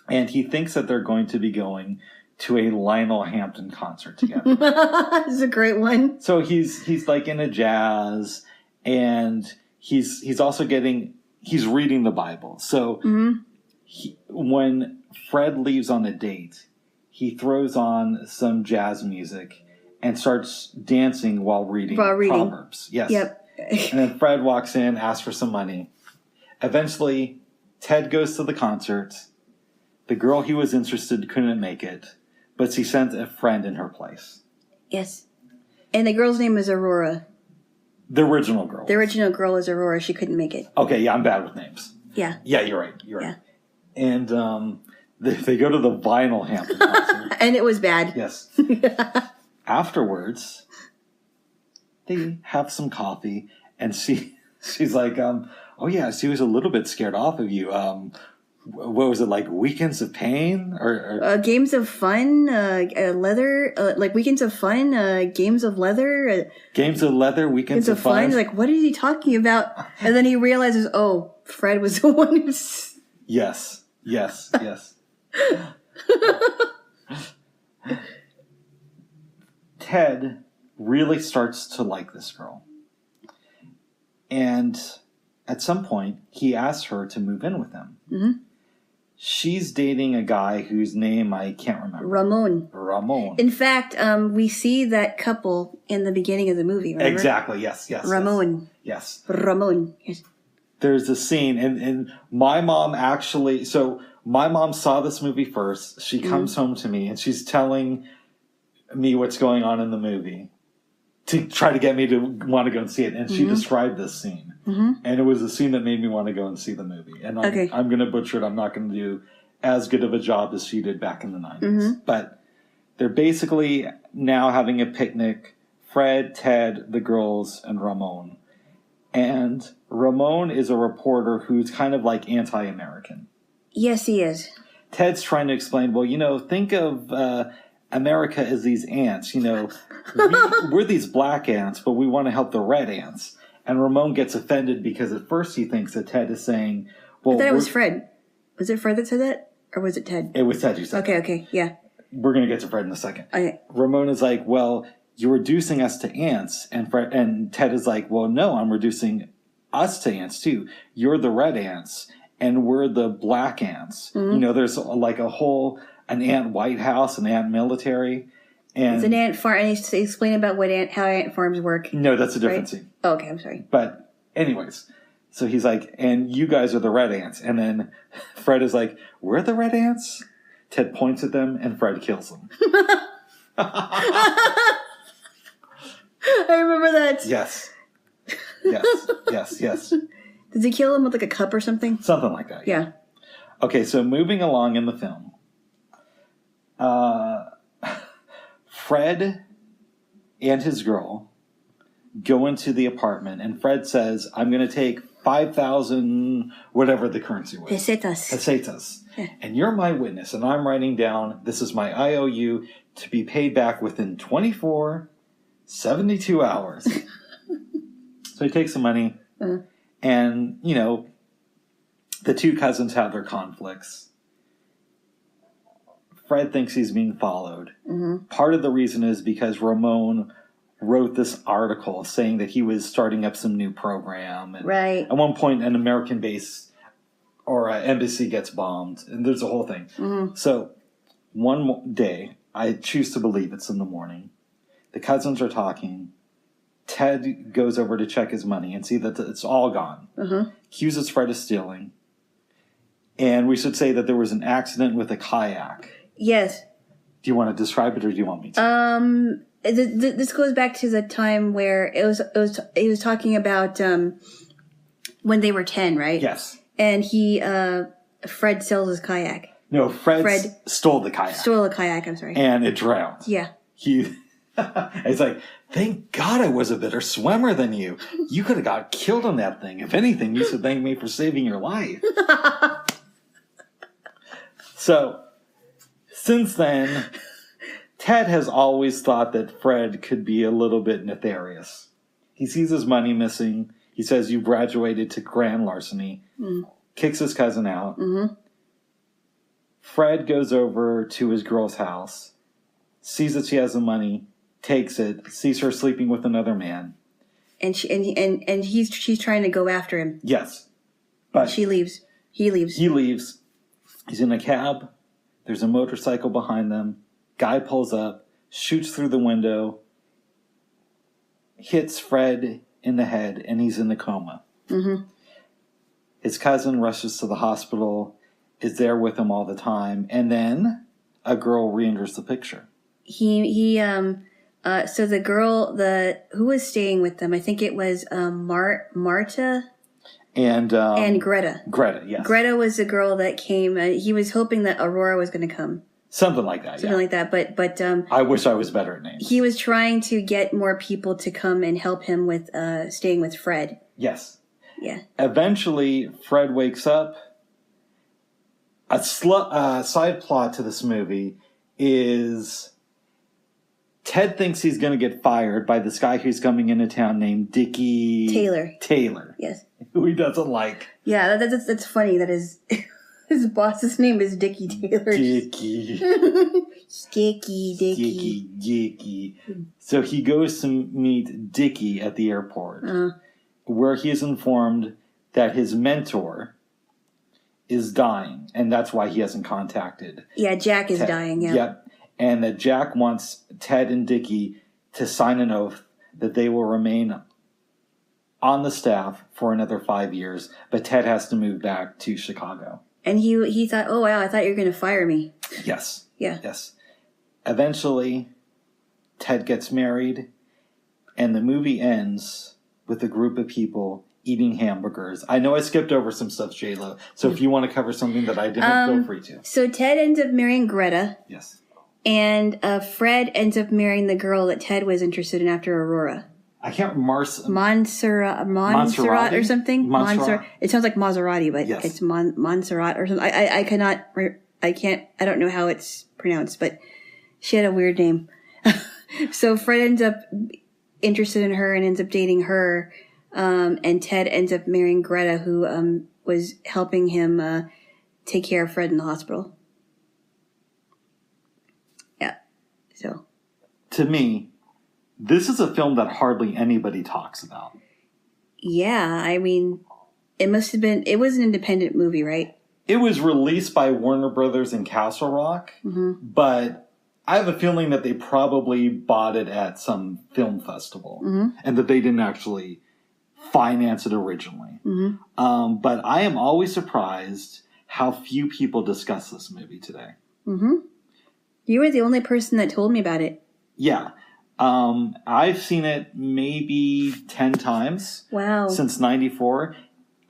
And he thinks that they're going to be going to a Lionel Hampton concert together. This is a great one. So he's in a jazz, and he's also he's reading the Bible. So when Fred leaves on a date, he throws on some jazz music and starts dancing while reading Proverbs. Yes. Yep. And then Fred walks in, asks for some money. Eventually, Ted goes to the concert. The girl he was interested in couldn't make it, but she sent a friend in her place. Yes. And the girl's name is Aurora. The original girl. The original girl is Aurora. She couldn't make it. Okay, yeah, I'm bad with names. Yeah. Yeah, you're right. You're right. And they go to the Vinyl Hampton concert. And it was bad. Yes. Afterwards, they have some coffee, and she's like, oh yeah, she was a little bit scared off of you. What was it, like Weekends of Pain? Or Games of Fun, Leather, like Weekends of Fun, Games of Leather. Games of Leather, Weekends of Fun. Like, what is he talking about? And then he realizes, oh, Fred was the one who's... Yes. Ted really starts to like this girl. And at some point, he asks her to move in with him. Mm-hmm. She's dating a guy whose name I can't remember. Ramon. In fact, we see that couple in the beginning of the movie, remember? Exactly, yes. Ramon. Yes. Ramon. Yes. There's a scene, and my mom actually... So my mom saw this movie first. She comes home to me, and she's telling me what's going on in the movie to try to get me to want to go and see it. And she described this scene. Mm-hmm. And it was the scene that made me want to go and see the movie. And I'm going to butcher it. I'm not going to do as good of a job as she did back in the 90s. Mm-hmm. But they're basically now having a picnic. Fred, Ted, the girls, and Ramon. And Ramon is a reporter who's kind of like anti-American. Yes, he is. Ted's trying to explain, well, think of America as these ants. We're these black ants, but we want to help the red ants. And Ramon gets offended because at first he thinks that Ted is saying, well... I thought it was Fred. Was it Fred that said that? Or was it Ted? It was Ted who said that. Okay, yeah. We're going to get to Fred in a second. Okay. Ramon is like, well, you're reducing us to ants. And Ted is like, well, no, I'm reducing us to ants too. You're the red ants, and we're the black ants. Mm-hmm. There's like an ant White House, an ant military. And it's an ant farm. And he's explaining about how ant farms work. No, that's a different scene. Oh, okay, I'm sorry. But anyways, so he's like, and you guys are the red ants. And then Fred is like, we're the red ants? Ted points at them, and Fred kills them. I remember that. Yes. Does he kill him with like a cup or something? Something like that. Yeah. Okay, so moving along in the film. Fred and his girl go into the apartment, and Fred says, I'm going to take 5,000, whatever the currency was. Pesetas. Yeah. And you're my witness, and I'm writing down, this is my IOU to be paid back within 72 hours. So he takes the money, and, the two cousins have their conflicts. Fred thinks he's being followed. Mm-hmm. Part of the reason is because Ramon wrote this article saying that he was starting up some new program. And right. At one point, an American base or an embassy gets bombed, and there's a whole thing. Mm-hmm. So one day, I choose to believe it's in the morning. The cousins are talking. Ted goes over to check his money and see that it's all gone. Mm-hmm. Accuses Fred of stealing. And we should say that there was an accident with a kayak. Yes. Do you want to describe it, or do you want me to? This goes back to the time where he was talking about when they were 10, right? Yes. And Fred sells his kayak. No, Fred stole the kayak. Stole the kayak, I'm sorry. And it drowned. Yeah. It's like, thank God I was a better swimmer than you. You could have got killed on that thing. If anything, you should thank me for saving your life. So, since then, Ted has always thought that Fred could be a little bit nefarious. He sees his money missing. He says, you graduated to grand larceny. Kicks his cousin out. Mm-hmm. Fred goes over to his girl's house, sees that she has the money, takes it, sees her sleeping with another man. And she's trying to go after him. Yes. But she leaves. He leaves. He's in a cab. There's a motorcycle behind them. Guy pulls up, shoots through the window, hits Fred in the head, and he's in the coma. Mm-hmm. His cousin rushes to the hospital, is there with him all the time, and then a girl re-enters the picture. So the girl, who was staying with them, I think it was Marta and Greta. Greta, yes. Greta was the girl that came. He was hoping that Aurora was going to come. Something like that. Something like that. But I wish I was better at names. He was trying to get more people to come and help him with staying with Fred. Yes. Yeah. Eventually, Fred wakes up. A side plot to this movie is Ted thinks he's going to get fired by this guy who's coming into town named Dickie Taylor. Yes. Who he doesn't like. Yeah, that's funny. That his boss's name is Dickie Taylor. Dickie. Dickie. So he goes to meet Dickie at the airport, where he is informed that his mentor is dying, and that's why he hasn't contacted. Yeah, Jack is Ted. dying. Yeah. Yep. And that Jack wants Ted and Dickie to sign an oath that they will remain on the staff for another 5 years, but Ted has to move back to Chicago. And he thought, oh wow, I thought you were going to fire me. Yes. Yeah. Yes. Eventually, Ted gets married, and the movie ends with a group of people eating hamburgers. I know I skipped over some stuff, Jaylo, so if you want to cover something that I didn't, feel free to. So Ted ends up marrying Greta. Yes. And Fred ends up marrying the girl that Ted was interested in after Aurora. I can't Montserrat or something. Montserrat. It sounds like Maserati, but yes. It's Montserrat or something. I don't know how it's pronounced, but she had a weird name. So Fred ends up interested in her and ends up dating her. And Ted ends up marrying Greta, who was helping him take care of Fred in the hospital. Yeah. So. To me, this is a film that hardly anybody talks about. Yeah, I mean, it was an independent movie, right? It was released by Warner Brothers in Castle Rock, but I have a feeling that they probably bought it at some film festival and that they didn't actually finance it originally. But I am always surprised how few people discuss this movie today. You were the only person that told me about it. Yeah. I've seen it maybe 10 times. Wow. Since 94.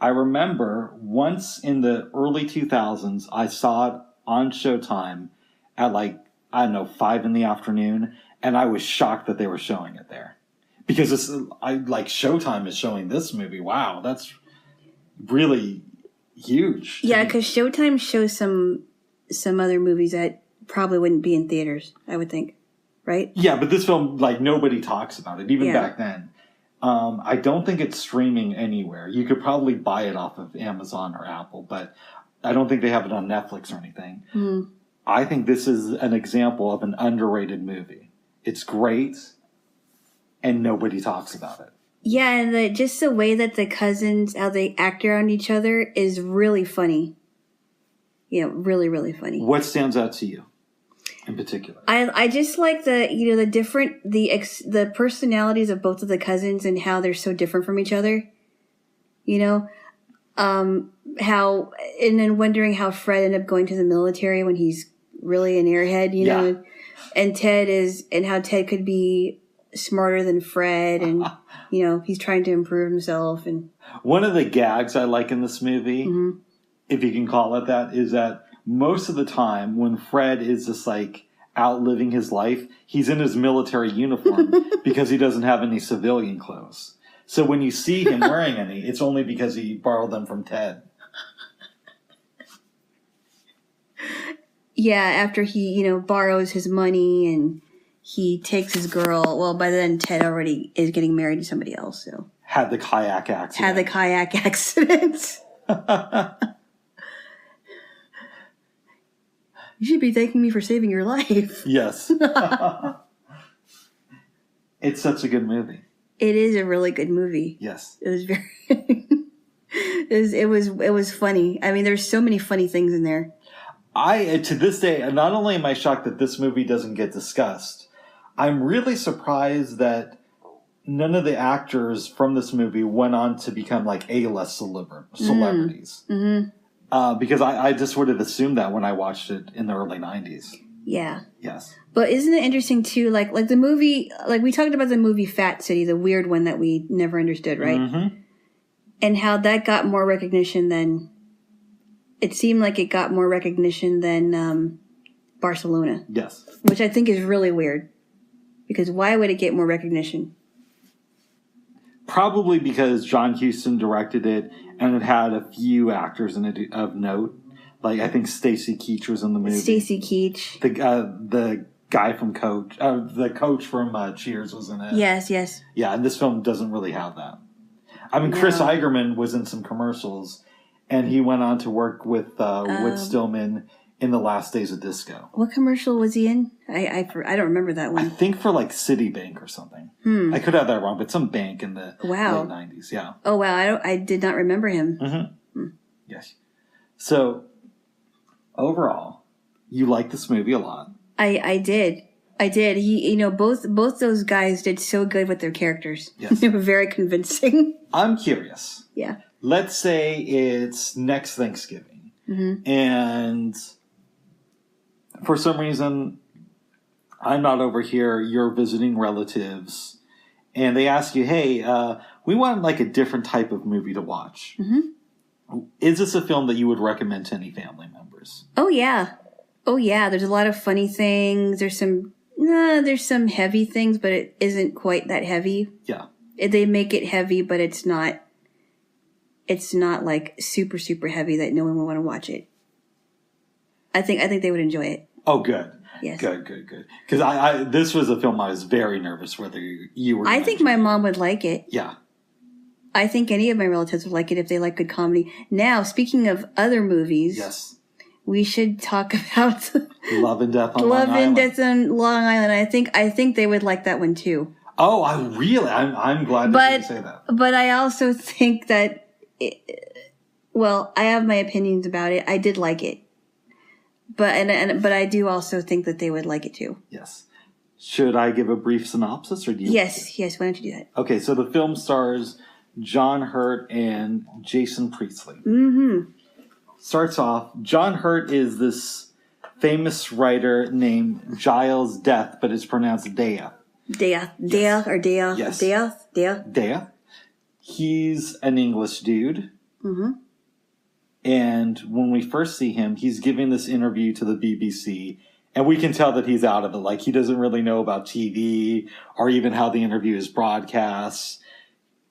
I remember once in the early 2000s, I saw it on Showtime at 5 in the afternoon, and I was shocked that they were showing it there. Because Showtime is showing this movie. Wow, that's really huge. Yeah, because Showtime shows some other movies that probably wouldn't be in theaters, I would think. Right? Yeah, but this film, nobody talks about it, even back then. I don't think it's streaming anywhere. You could probably buy it off of Amazon or Apple, but I don't think they have it on Netflix or anything. I think this is an example of an underrated movie. It's great, and nobody talks about it. Yeah, and just the way that the cousins, how they act around each other is really funny. Yeah, really, really funny. What stands out to you? In particular, I just like the personalities of both of the cousins and how they're so different from each other. And then wondering how Fred ended up going to the military when he's really an airhead, know, and how Ted could be smarter than Fred, and he's trying to improve himself. And one of the gags I like in this movie, if you can call it that, is that most of the time when Fred is just out living his life, he's in his military uniform because he doesn't have any civilian clothes. So when you see him wearing any, it's only because he borrowed them from Ted. Yeah, after he, borrows his money and he takes his girl. Well, by then Ted already is getting married to somebody else. So had the kayak accident. You should be thanking me for saving your life. Yes. It's such a good movie. It is a really good movie. Yes. It was very it was funny. I mean, there's so many funny things in there. to this day, not only am I shocked that this movie doesn't get discussed, I'm really surprised that none of the actors from this movie went on to become like A-list celebrities. Because I just would have assumed that when I watched it in the early 90s. Yeah. Yes. But isn't it interesting too, like the movie, like we talked about the movie Fat City, the weird one that we never understood, right? Mm-hmm. And how that got more recognition than, it seemed like it got more recognition than Barcelona. Yes. Which I think is really weird. Because why would it get more recognition? Probably because John Huston directed it and it had a few actors in it of note. Like, I think Stacy Keach was in the movie. Stacy Keach. The guy from Coach, the coach from Cheers was in it. Yes, yes. Yeah, and this film doesn't really have that. I mean, Chris Eigerman was in some commercials, and he went on to work with Whit Stillman in The Last Days of Disco. What commercial was he in? I don't remember that one. I think for like Citibank or something. I could have that wrong, but some bank in the late 90s, yeah. Oh, wow. I did not remember him. Mm-hmm. Yes. So, overall, you like this movie a lot. I did. He, both those guys did so good with their characters. Yes. They were very convincing. I'm curious. Yeah. Let's say it's next Thanksgiving. And for some reason, I'm not over here, you're visiting relatives, and they ask you, hey, we want like a different type of movie to watch. Is this a film that you would recommend to any family members? Oh, yeah. There's a lot of funny things. There's some heavy things, but it isn't quite that heavy. Yeah. They make it heavy, but it's not like super, super heavy that no one would want to watch it. I think they would enjoy it. Oh, good. Yes. Good. Because this was a film I was very nervous whether you were. I think my mom would like it. Yeah. I think any of my relatives would like it if they like good comedy. Now, speaking of other movies, yes, we should talk about Love and Death on Long Island. Love and Death on Long Island. I think they would like that one too. Oh, I'm glad that you say that. But I also think that, I have my opinions about it. I did like it. But I do also think that they would like it too. Yes. Should I give a brief synopsis, or do you? Yes. Why don't you do that? Okay, so the film stars John Hurt and Jason Priestley. Starts off, John Hurt is this famous writer named Giles Death, but it's pronounced Dea. Dea. Yes. Dea. He's an English dude. And when we first see him, he's giving this interview to the BBC, and we can tell that he's out of it. Like, he doesn't really know about TV or even how the interview is broadcast.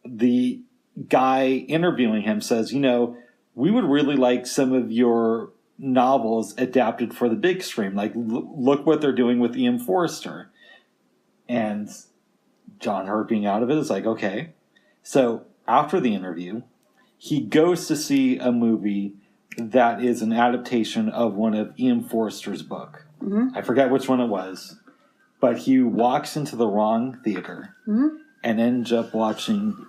The guy interviewing him says, we would really like some of your novels adapted for the big screen. Like, look what they're doing with Ian Forster. And John Hurt, being out of it, is like, okay. So after the interview, he goes to see a movie that is an adaptation of one of Ian Forster's book. I forget which one it was, but he walks into the wrong theater and ends up watching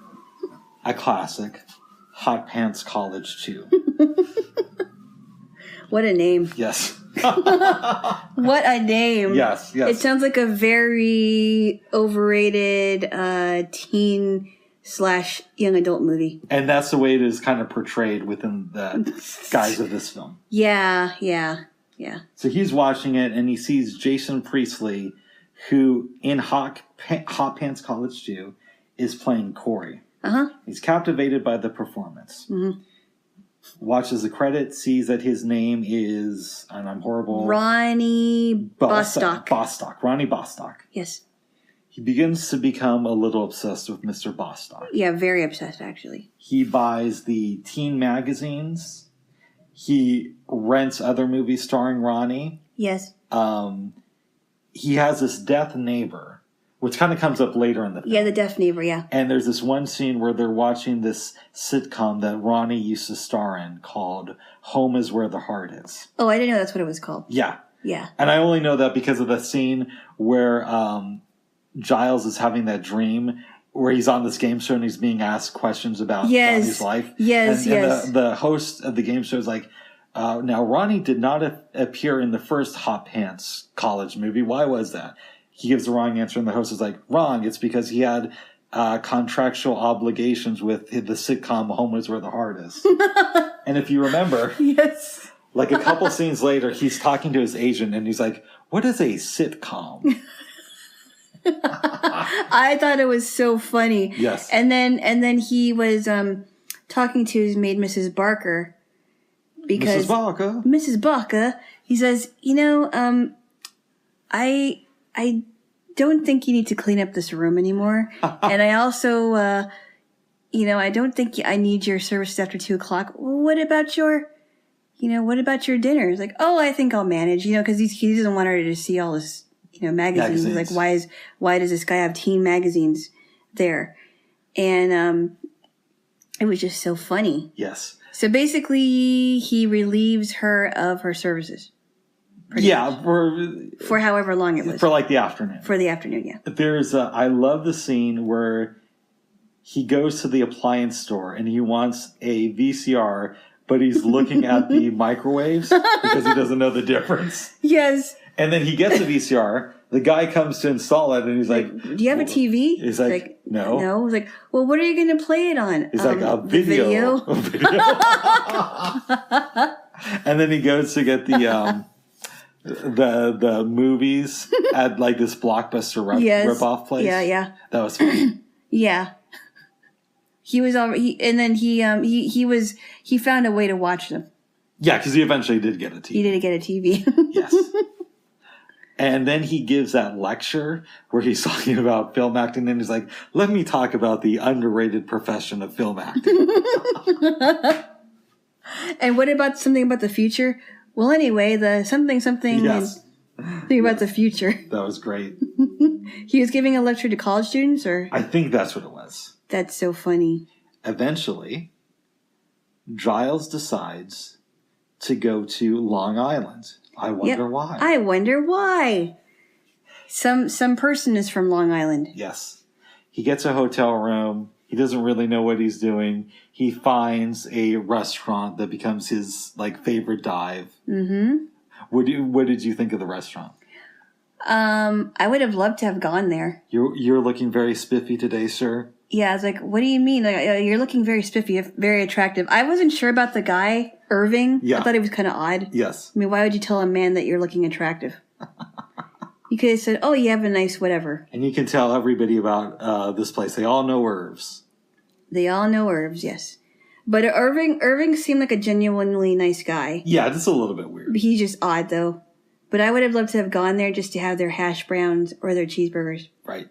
a classic, Hot Pants College 2. What a name. Yes. What a name. Yes. It sounds like a very overrated teen / young adult movie. And that's the way it is kind of portrayed within the guise of this film. Yeah. So he's watching it, and he sees Jason Priestley, who in Hot Pants College 2 is playing Corey. He's captivated by the performance. Watches the credits, sees that his name is, and I'm horrible, Ronnie Bostock. Ronnie Bostock. Yes. He begins to become a little obsessed with Mr. Bostock. Yeah, very obsessed, actually. He buys the teen magazines. He rents other movies starring Ronnie. Yes. He has this deaf neighbor, which kind of comes up later in the film. Yeah, the deaf neighbor, yeah. And there's this one scene where they're watching this sitcom that Ronnie used to star in called Home is Where the Heart Is. Oh, I didn't know that's what it was called. Yeah. Yeah. And I only know that because of the scene where Giles is having that dream where he's on this game show and he's being asked questions about Ronnie's life. Yes. And the host of the game show is like, Now, Ronnie did not appear in the first Hot Pants college movie. Why was that? He gives the wrong answer, and the host is like, wrong. It's because he had contractual obligations with the sitcom Home is Where the Heart Is. And if you remember, yes, like a couple scenes later, he's talking to his agent, and he's like, what is a sitcom? I thought it was so funny. Yes. And then he was talking to his maid, Mrs. Barker, because Mrs. Barker, he says, I don't think you need to clean up this room anymore, and I also, I don't think I need your services after 2:00. Well, what about your dinner? It's like, oh, I think I'll manage, because he doesn't want her to see all this, magazines. Like, why does this guy have teen magazines there? And it was just so funny. Yes. So basically, he relieves her of her services. Yeah, for however long it was. For like the afternoon. For the afternoon, yeah. I love the scene where he goes to the appliance store and he wants a VCR, but he's looking at the microwaves because he doesn't know the difference. Yes. And then he gets a VCR. The guy comes to install it, and he's like, "Do you have a TV?" He's like, "No." No. He's like, "Well, what are you going to play it on?" He's like, "A video." A video. And then he goes to get the movies at like this Blockbuster rip-off place. Yeah, yeah. That was fun. Yeah. He was already, he found a way to watch them. Yeah, because he eventually did get a TV. He did get a TV. Yes. And then he gives that lecture where he's talking about film acting, and he's like, let me talk about the underrated profession of film acting. And what about something about the future? Well, anyway, the something yes. thing about the future. That was great. He was giving a lecture to college students, or? I think that's what it was. That's so funny. Eventually, Giles decides to go to Long Island. I wonder why. I wonder why. Some person is from Long Island. Yes. He gets a hotel room. He doesn't really know what he's doing. He finds a restaurant that becomes his favorite dive. Mm-hmm. What did you think of the restaurant? I would have loved to have gone there. You're looking very spiffy today, sir. Yeah, I was like, what do you mean? You're looking very spiffy, very attractive. I wasn't sure about the guy, Irving. Yeah. I thought he was kind of odd. Yes. I mean, why would you tell a man that you're looking attractive? You could have said, oh, you have a nice whatever. And you can tell everybody about this place. They all know Irvs. They all know Irvs, yes. But Irving seemed like a genuinely nice guy. Yeah, just a little bit weird. He's just odd, though. But I would have loved to have gone there just to have their hash browns or their cheeseburgers. Right.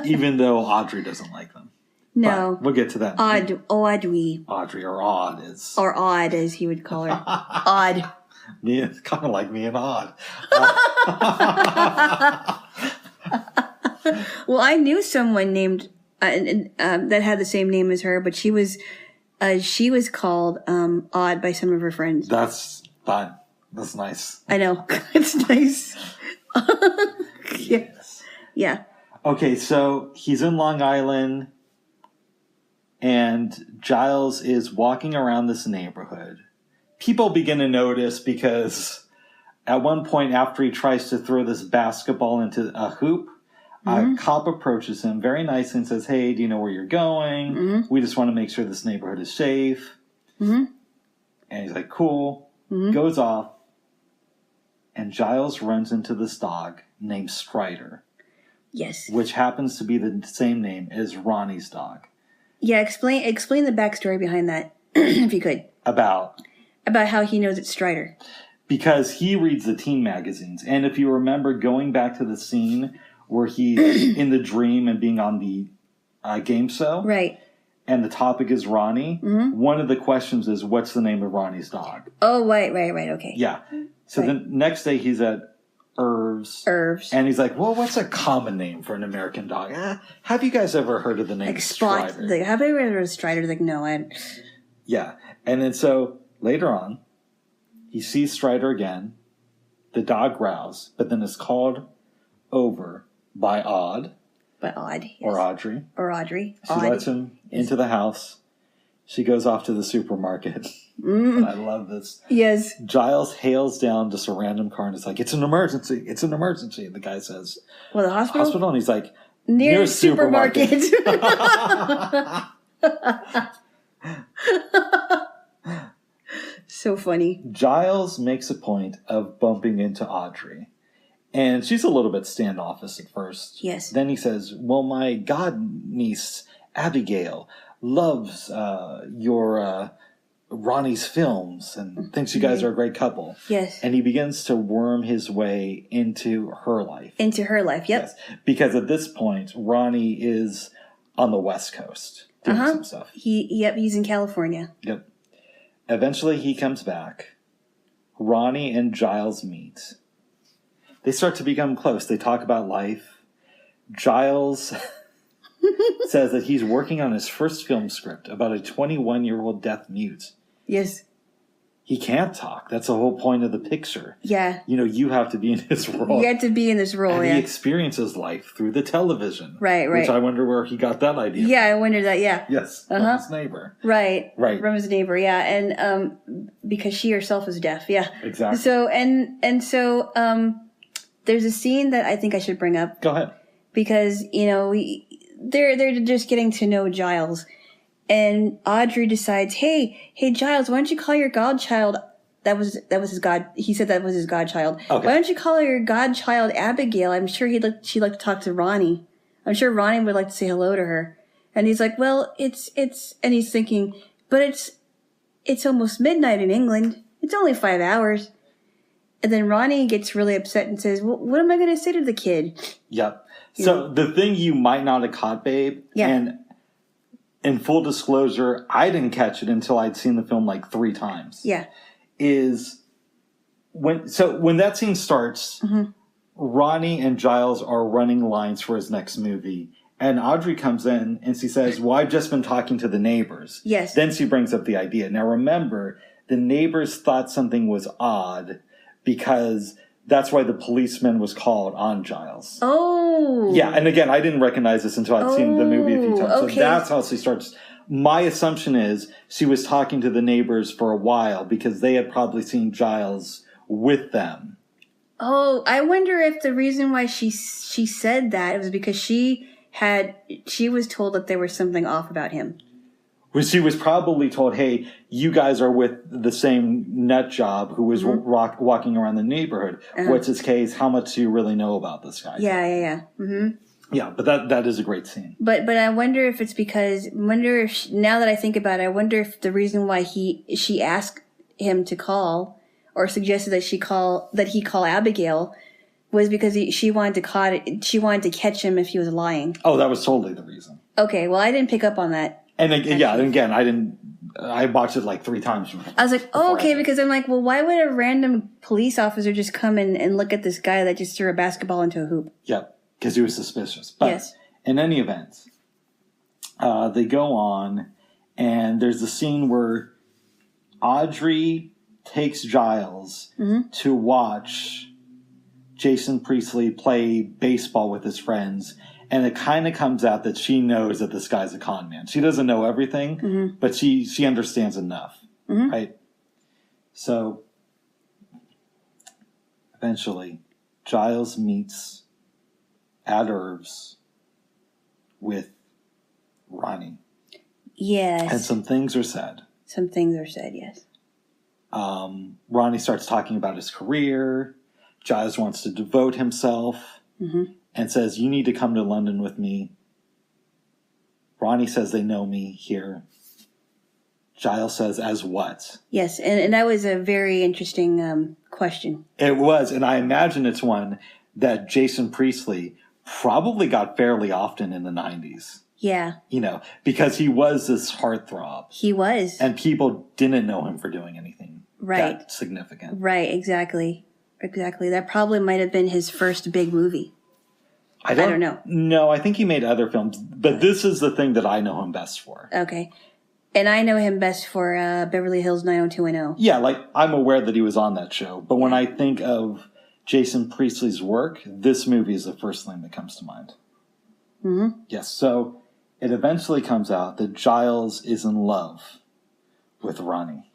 Even though Audrey doesn't like them. No. But we'll get to that. Audrey. Audrey, or Odd is. Or Odd, as he would call her. Odd. Me, kind of like me and Odd. Well, I knew someone named that had the same name as her, but she was called Odd by some of her friends. That's fine. That's nice. I know. It's nice. Yes. Yeah. Okay, so he's in Long Island, and Giles is walking around this neighborhood. People begin to notice because at one point after he tries to throw this basketball into a hoop, a cop approaches him very nicely and says, hey, do you know where you're going? Mm-hmm. We just want to make sure this neighborhood is safe. Mm-hmm. And he's like, cool. Mm-hmm. Goes off. And Giles runs into this dog named Strider. Yes. Which happens to be the same name as Ronnie's dog. Yeah, explain the backstory behind that, if you could. About how he knows it's Strider. Because he reads the teen magazines. And if you remember going back to the scene where he's in the dream and being on the game show. Right. And the topic is Ronnie. Mm-hmm. One of the questions is, what's the name of Ronnie's dog? Oh, right, okay. Yeah. So the next day he's at Irv's. And he's like, well, what's a common name for an American dog? Have you guys ever heard of the name Strider? Have you ever heard of Strider? Like, no, Yeah. And then so later on, he sees Strider again. The dog growls, but then is called over by Odd. By Odd, yes. Or Audrey. Or Audrey. She lets him into the house. She goes off to the supermarket. I love this. Yes. Giles hails down just a random car and is like, it's an emergency. It's an emergency. And the guy says, well, the hospital? And he's like, near supermarket. So funny. Giles makes a point of bumping into Audrey. And she's a little bit standoffish at first. Yes. Then he says, well, my godniece, Abigail, loves your Ronnie's films and thinks you guys are a great couple. Yes. And he begins to worm his way into her life. Into her life, yep. Yes. Because at this point, Ronnie is on the West Coast doing some stuff. He's in California. Yep. Eventually, he comes back. Ronnie and Giles meet. They start to become close. They talk about life. Giles says that he's working on his first film script about a 21-year-old deaf mute. Yes. He can't talk. That's the whole point of the picture. Yeah. You have to be in this role. You have to be in this role, and he experiences life through the television. Right. Which I wonder where he got that idea. Yeah, I wonder that, yeah. Yes, from his neighbor. Right. Right. From his neighbor, yeah. And because she herself is deaf, yeah. Exactly. So, so there's a scene that I think I should bring up. Go ahead. Because, they're just getting to know Giles. And Audrey decides, hey, Giles, why don't you call your godchild? That was his god. He said that was his godchild. Okay. Why don't you call your godchild Abigail? I'm sure she'd like to talk to Ronnie. I'm sure Ronnie would like to say hello to her. And he's like, well, it's, and he's thinking, but it's almost midnight in England. It's only 5 hours. And then Ronnie gets really upset and says, well, what am I going to say to the kid? Yep. So the thing you might not have caught, babe, and in full disclosure, I didn't catch it until I'd seen the film like 3 times. Yeah. Is when that scene starts, Ronnie and Giles are running lines for his next movie. And Audrey comes in and she says, well, I've just been talking to the neighbors. Yes. Then she brings up the idea. Now remember, the neighbors thought something was odd because that's why the policeman was called on Giles. Oh. Yeah, and again, I didn't recognize this until I'd seen the movie a few times. Okay. So that's how she starts. My assumption is she was talking to the neighbors for a while because they had probably seen Giles with them. Oh, I wonder if the reason why she said that was because she was told that there was something off about him. She was probably told, hey, you guys are with the same nut job who was walking around the neighborhood. What's his case? How much do you really know about this guy? Yeah. Mm-hmm. Yeah, but that is a great scene. But I wonder if it's because, now that I think about it, I wonder if the reason why she asked him to call or suggested that he call Abigail was because she wanted to catch him if he was lying. Oh, that was totally the reason. Okay, well, I didn't pick up on that. And again, I watched it like 3 times. I was like, oh, okay, because I'm like, well, why would a random police officer just come in and look at this guy that just threw a basketball into a hoop? Yep, because he was suspicious. But in any event, they go on, and there's a scene where Audrey takes Giles to watch Jason Priestley play baseball with his friends. And it kind of comes out that she knows that this guy's a con man. She doesn't know everything, but she understands enough, right? So eventually, Giles meets at Irv's with Ronnie. Yes. And some things are said. Some things are said, yes. Ronnie starts talking about his career. Giles wants to devote himself. And says, you need to come to London with me. Ronnie says they know me here. Giles says, as what? Yes, and that was a very interesting question. It was, and I imagine it's one that Jason Priestley probably got fairly often in the 90s. Yeah. Because he was this heartthrob. He was. And people didn't know him for doing anything that significant. Right, exactly. That probably might have been his first big movie. I don't know. No, I think he made other films, but this is the thing that I know him best for. Okay. And I know him best for Beverly Hills 90210. Yeah, I'm aware that he was on that show, but when I think of Jason Priestley's work, this movie is the first thing that comes to mind. Yes, so it eventually comes out that Giles is in love with Ronnie.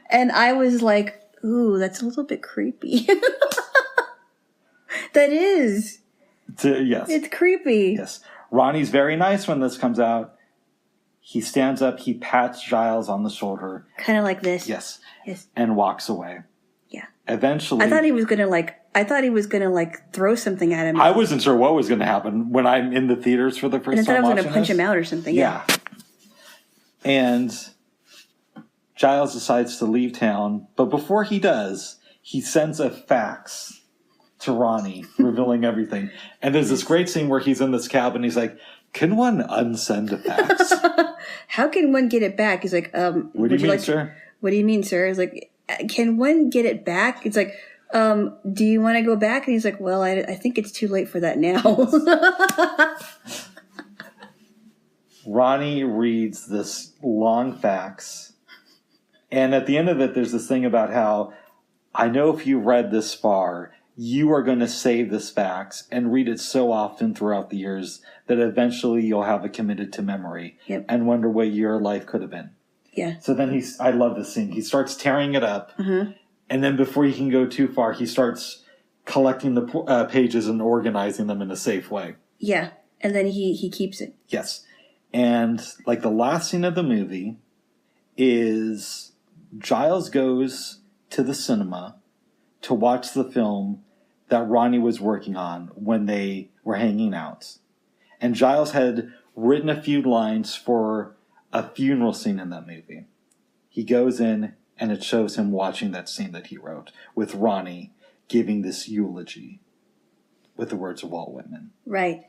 And I was like, ooh, that's a little bit creepy. That is. Yes. It's creepy. Yes. Ronnie's very nice when this comes out. He stands up, he pats Giles on the shoulder. Kind of like this. Yes. Yes. And walks away. Yeah. Eventually. I thought he was gonna throw something at him. I wasn't sure what was going to happen when I'm in the theaters for the first time. And I thought I was going to punch this. him out or something. Yeah. And Giles decides to leave town, but before he does, he sends a fax to Ronnie, revealing everything. And there's this great scene where he's in this cabin. He's like, "Can one unsend a fax?" How can one get it back? He's like, "What do you mean, sir?" What do you mean, sir? He's like, "Can one get it back?" It's like, do you want to go back? And he's like, well, I think it's too late for that now. Ronnie reads this long fax. And at the end of it, there's this thing about how, I know if you read this far, you are going to save this fax and read it so often throughout the years that eventually you'll have it committed to memory and wonder what your life could have been. Yeah. So then I love this scene. He starts tearing it up. Mm-hmm. And then before he can go too far, he starts collecting the pages and organizing them in a safe way. Yeah. And then he keeps it. Yes. And like the last scene of the movie is Giles goes to the cinema to watch the film that Ronnie was working on when they were hanging out. And Giles had written a few lines for a funeral scene in that movie. He goes in and it shows him watching that scene that he wrote with Ronnie giving this eulogy with the words of Walt Whitman. Right.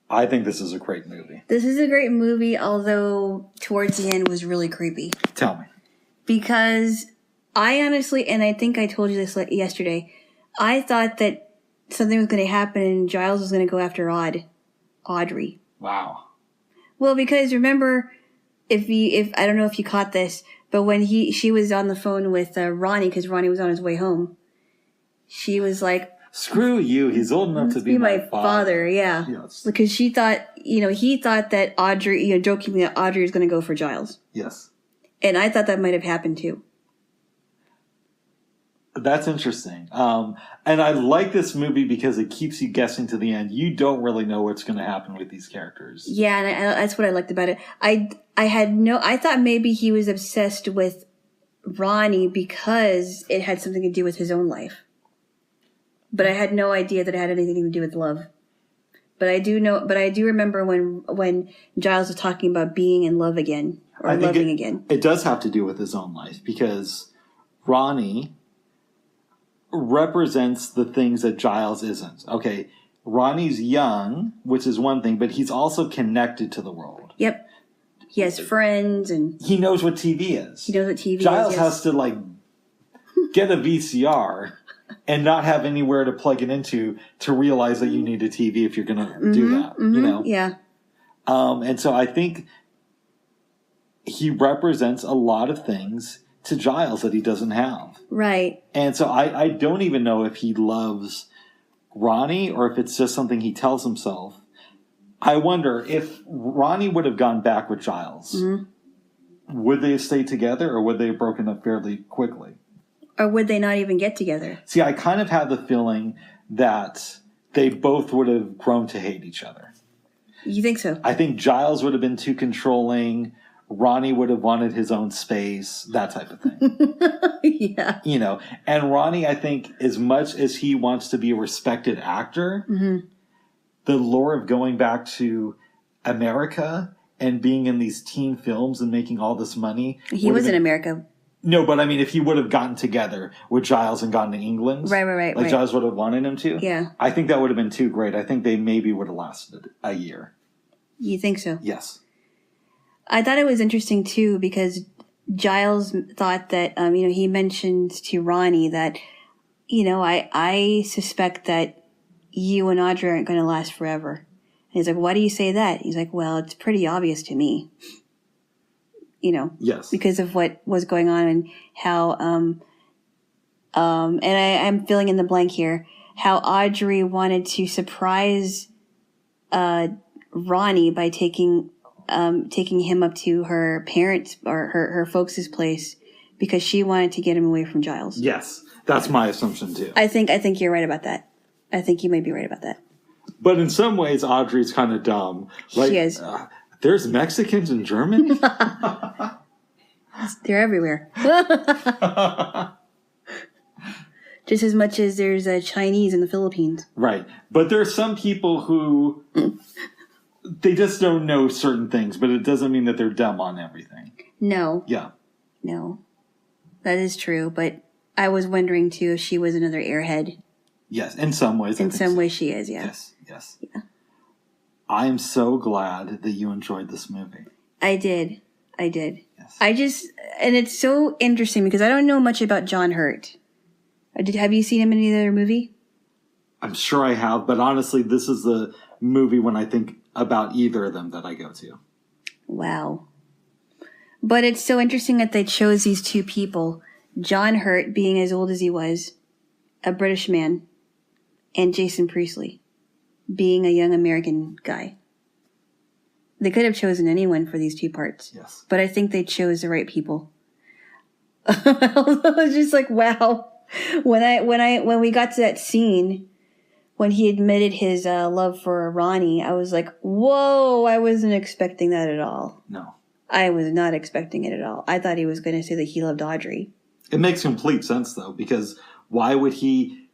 I think this is a great movie. This is a great movie, although towards the end was really creepy. Tell me. Because I honestly, and I think I told you this yesterday, I thought that something was going to happen and Giles was going to go after Audrey. Wow. Well, because remember, if I don't know if you caught this, but when she was on the phone with Ronnie, because Ronnie was on his way home, she was like, "Screw you! He's old enough to be my father." Yeah, yes. Because she thought, he thought that Audrey, jokingly that Audrey was going to go for Giles. Yes. And I thought that might have happened too. That's interesting. And I like this movie because it keeps you guessing to the end. You don't really know what's going to happen with these characters. Yeah, and that's what I liked about it. I thought maybe he was obsessed with Ronnie because it had something to do with his own life. But I had no idea that it had anything to do with love. But I do remember when Giles was talking about being in love again or loving again. It does have to do with his own life because Ronnie represents the things that Giles isn't. Okay, Ronnie's young, which is one thing, but he's also connected to the world. Yep. He has friends and... He knows what TV is. He knows what TV Giles is. has to, get a VCR and not have anywhere to plug it into to realize that you need a TV if you're going to do that, Yeah. And so I think he represents a lot of things to Giles that he doesn't have. Right. And so I don't even know if he loves Ronnie or if it's just something he tells himself. I wonder if Ronnie would have gone back with Giles, would they have stayed together or would they have broken up fairly quickly? Or would they not even get together? See, I kind of have the feeling that they both would have grown to hate each other. You think so? I think Giles would have been too controlling. Ronnie would have wanted his own space, that type of thing. Yeah. And Ronnie, I think, as much as he wants to be a respected actor, the lure of going back to America and being in these teen films and making all this money. He was in America. No, but I mean, if he would have gotten together with Giles and gone to England. Right. Giles would have wanted him to. Yeah. I think that would have been too great. I think they maybe would have lasted a year. You think so? Yes. I thought it was interesting too because Giles thought that, he mentioned to Ronnie that, I suspect that you and Audrey aren't going to last forever. And he's like, why do you say that? He's like, well, it's pretty obvious to me. Yes. Because of what was going on and how, and I'm filling in the blank here, how Audrey wanted to surprise, Ronnie by taking him up to her parents or her folks' place because she wanted to get him away from Giles. Yes, that's my assumption too. I think you're right about that. I think you may be right about that. But in some ways, Audrey's kind of dumb. Like, she is. There's Mexicans in Germany? They're everywhere. Just as much as there's Chinese in the Philippines. Right. But there are some people who... they just don't know certain things, but it doesn't mean that they're dumb on everything. No. Yeah. No. That is true, but I was wondering, too, if she was another airhead. Yes, in some ways. In some ways she is, yeah. Yes. Yeah. I am so glad that you enjoyed this movie. I did. Yes. And it's so interesting because I don't know much about John Hurt. Have you seen him in any other movie? I'm sure I have, but honestly, this is the movie when I think about either of them that I go to. Wow. But it's so interesting that they chose these two people, John Hurt being as old as he was, a British man, and Jason Priestley being a young American guy. They could have chosen anyone for these two parts. Yes. But I think they chose the right people. I was just like, wow. When we got to that scene, when he admitted his love for Ronnie, I was like, whoa, I wasn't expecting that at all. No. I was not expecting it at all. I thought he was going to say that he loved Audrey. It makes complete sense, though, because why would he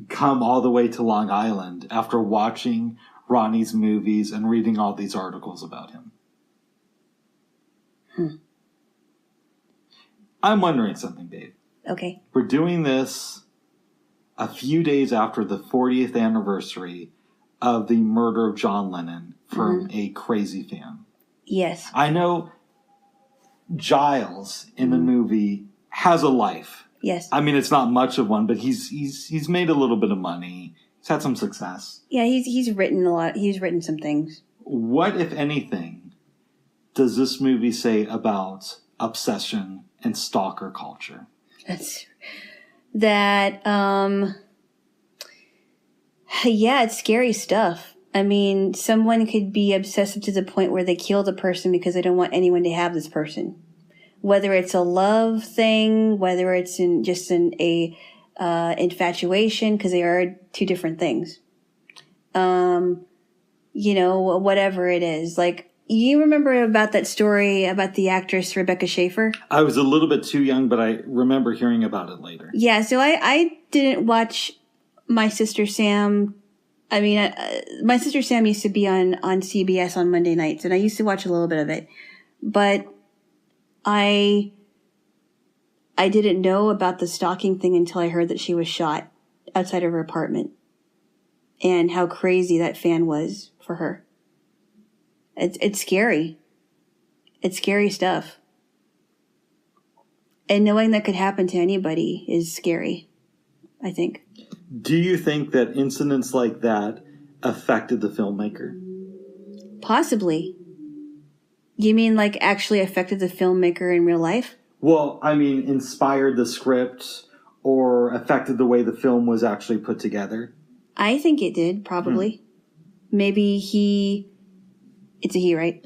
come all the way to Long Island after watching Ronnie's movies and reading all these articles about him? I'm wondering something, babe. Okay. We're doing this a few days after the 40th anniversary of the murder of John Lennon from a crazy fan. Yes. I know Giles in the movie has a life. Yes. I mean, it's not much of one, but he's made a little bit of money. He's had some success. Yeah, he's written a lot. He's written some things. What, if anything, does this movie say about obsession and stalker culture? Yeah, it's scary stuff. I mean, someone could be obsessive to the point where they kill the person because they don't want anyone to have this person. Whether it's a love thing, whether it's just an infatuation, because they are two different things. Whatever it is. Like, you remember about that story about the actress Rebecca Schaefer? I was a little bit too young, but I remember hearing about it later. Yeah, so I didn't watch My Sister Sam. I mean, My Sister Sam used to be on CBS on Monday nights, and I used to watch a little bit of it. But I didn't know about the stalking thing until I heard that she was shot outside of her apartment and how crazy that fan was for her. It's scary. It's scary stuff. And knowing that could happen to anybody is scary, I think. Do you think that incidents like that affected the filmmaker? Possibly. You mean like actually affected the filmmaker in real life? Well, I mean, inspired the script or affected the way the film was actually put together? I think it did, probably. Maybe it's a he, right?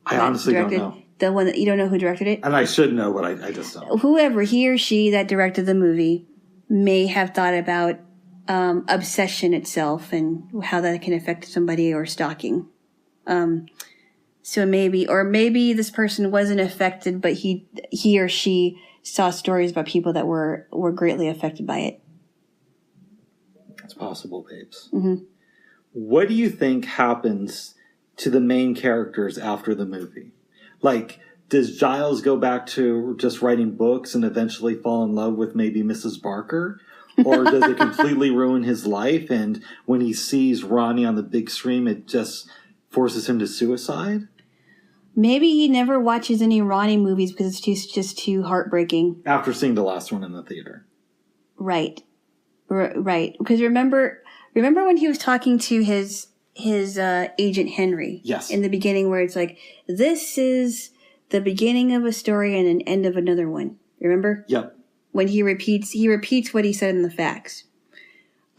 I honestly don't know. The one that you don't know who directed it? And I should know, but I just don't. Whoever, he or she that directed the movie may have thought about obsession itself and how that can affect somebody or stalking. So maybe this person wasn't affected, but he or she saw stories about people that were greatly affected by it. It's possible, babes. Mm-hmm. What do you think happens to the main characters after the movie? Like, does Giles go back to just writing books and eventually fall in love with maybe Mrs. Barker? Or does it completely ruin his life? And when he sees Ronnie on the big screen, it just forces him to suicide? Maybe he never watches any Ronnie movies because it's just too heartbreaking. After seeing the last one in the theater. Right. Right. Because remember when he was talking to his agent Henry? Yes. In the beginning where it's like, this is the beginning of a story and an end of another one. Remember? Yep. When he repeats what he said in the facts.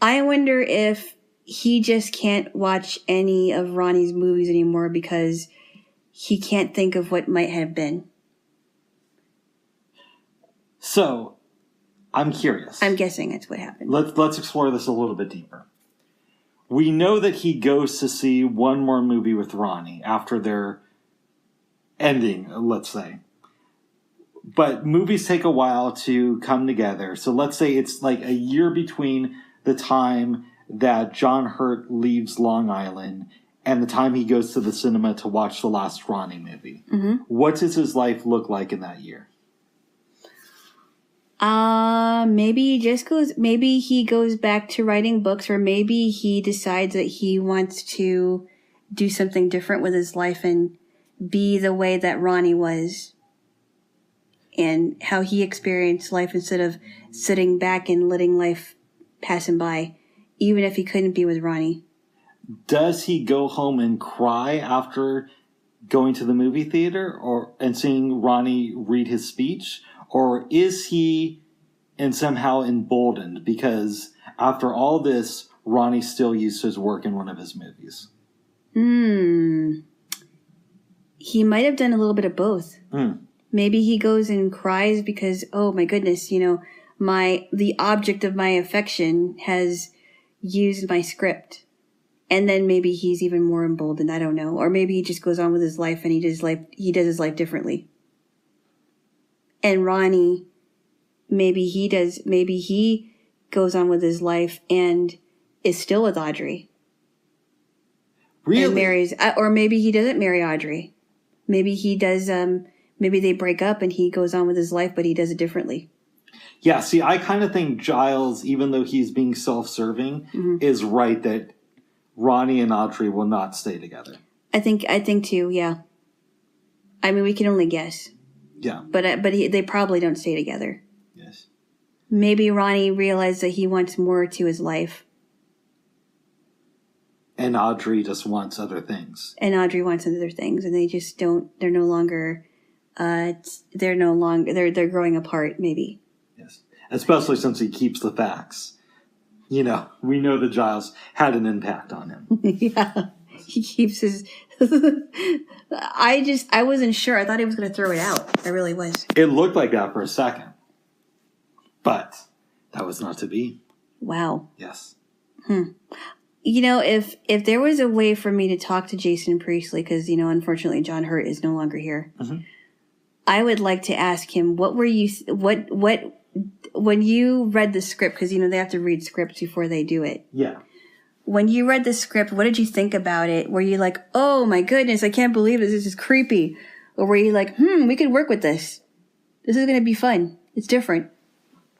I wonder if he just can't watch any of Ronnie's movies anymore because he can't think of what might have been. So, I'm curious. I'm guessing that's what happened. Let's explore this a little bit deeper. We know that he goes to see one more movie with Ronnie after their ending, let's say. But movies take a while to come together. So let's say it's like a year between the time that John Hurt leaves Long Island and the time he goes to the cinema to watch the last Ronnie movie. Mm-hmm. What does his life look like in that year? Maybe he goes back to writing books, or maybe he decides that he wants to do something different with his life and be the way that Ronnie was and how he experienced life instead of sitting back and letting life pass him by, even if he couldn't be with Ronnie. Does he go home and cry after going to the movie theater and seeing Ronnie read his speech? Or is he somehow emboldened because after all this, Ronnie still used his work in one of his movies? He might have done a little bit of both. Maybe he goes and cries because, oh my goodness, the object of my affection has used my script. And then maybe he's even more emboldened. I don't know. Or maybe he just goes on with his life and he does his life differently. And Ronnie, maybe he goes on with his life and is still with Audrey. Really? And marries, or maybe he doesn't marry Audrey. Maybe he does, maybe they break up and he goes on with his life, but he does it differently. Yeah, see, I kind of think Giles, even though he's being self-serving, is right that Ronnie and Audrey will not stay together. I think too, yeah. I mean, we can only guess. Yeah. But they probably don't stay together. Yes. Maybe Ronnie realized that he wants more to his life. And Audrey just wants other things. And Audrey wants other things, and they just don't, they're growing apart, maybe. Yes. Especially since he keeps the facts. We know that Giles had an impact on him. Yeah. He keeps his... I wasn't sure. I thought he was going to throw it out. I really was. It looked like that for a second. But that was not to be. Wow. Yes. If there was a way for me to talk to Jason Priestley, because, unfortunately John Hurt is no longer here, I would like to ask him, what were you... When you read the script, because, they have to read scripts before they do it. Yeah. When you read the script, what did you think about it? Were you like, oh my goodness, I can't believe this is creepy? Or were you like, we could work with this. This is going to be fun. It's different.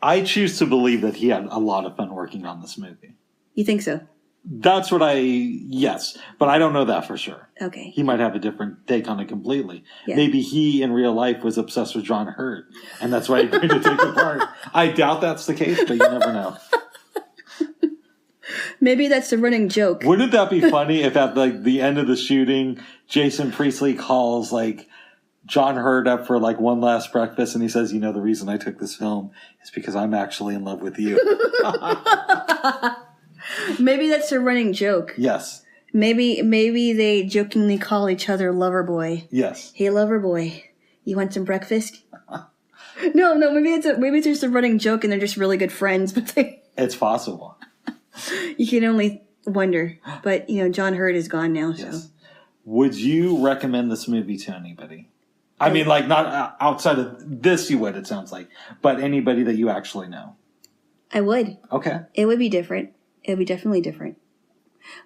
I choose to believe that he had a lot of fun working on this movie. You think so? That's what yes. But I don't know that for sure. Okay. He might have a different take on it completely. Yeah. Maybe he, in real life, was obsessed with John Hurt. And that's why he agreed to take the part. I doubt that's the case, but you never know. Maybe that's the running joke. Wouldn't that be funny if at the end of the shooting, Jason Priestley calls John Hurt up for one last breakfast and he says, the reason I took this film is because I'm actually in love with you. Maybe that's a running joke. Yes. Maybe they jokingly call each other lover boy. Yes. Hey, lover boy, you want some breakfast? No, maybe it's just a running joke and they're just really good friends, but It's possible. You can only wonder. But, John Hurt is gone now, so. Yes. Would you recommend this movie to anybody? I mean, not outside of this you would, it sounds like, but anybody that you actually know. I would. Okay. It would be different. It would be definitely different.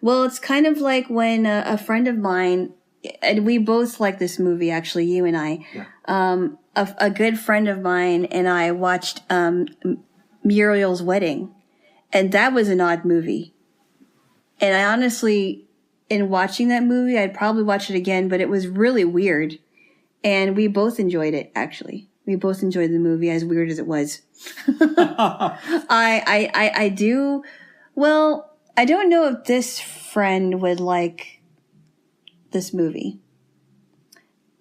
Well, it's kind of like when a friend of mine, and we both like this movie, actually, you and I, a good friend of mine and I watched Muriel's Wedding, and that was an odd movie. And I honestly, in watching that movie, I'd probably watch it again, but it was really weird. And we both enjoyed it, actually. We both enjoyed the movie, as weird as it was. I do. Well, I don't know if this friend would like this movie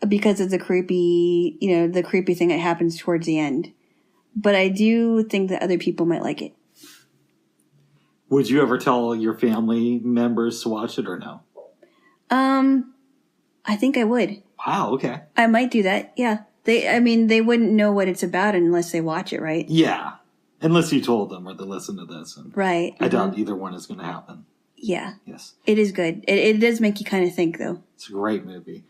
because of the creepy thing that happens towards the end. But I do think that other people might like it. Would you ever tell your family members to watch it or no? I think I would. Wow, okay. I might do that, yeah. They wouldn't know what it's about unless they watch it, right? Yeah. Unless you told them or they listen to this. And right. I doubt either one is going to happen. Yeah. Yes. It is good. It does make you kind of think, though. It's a great movie.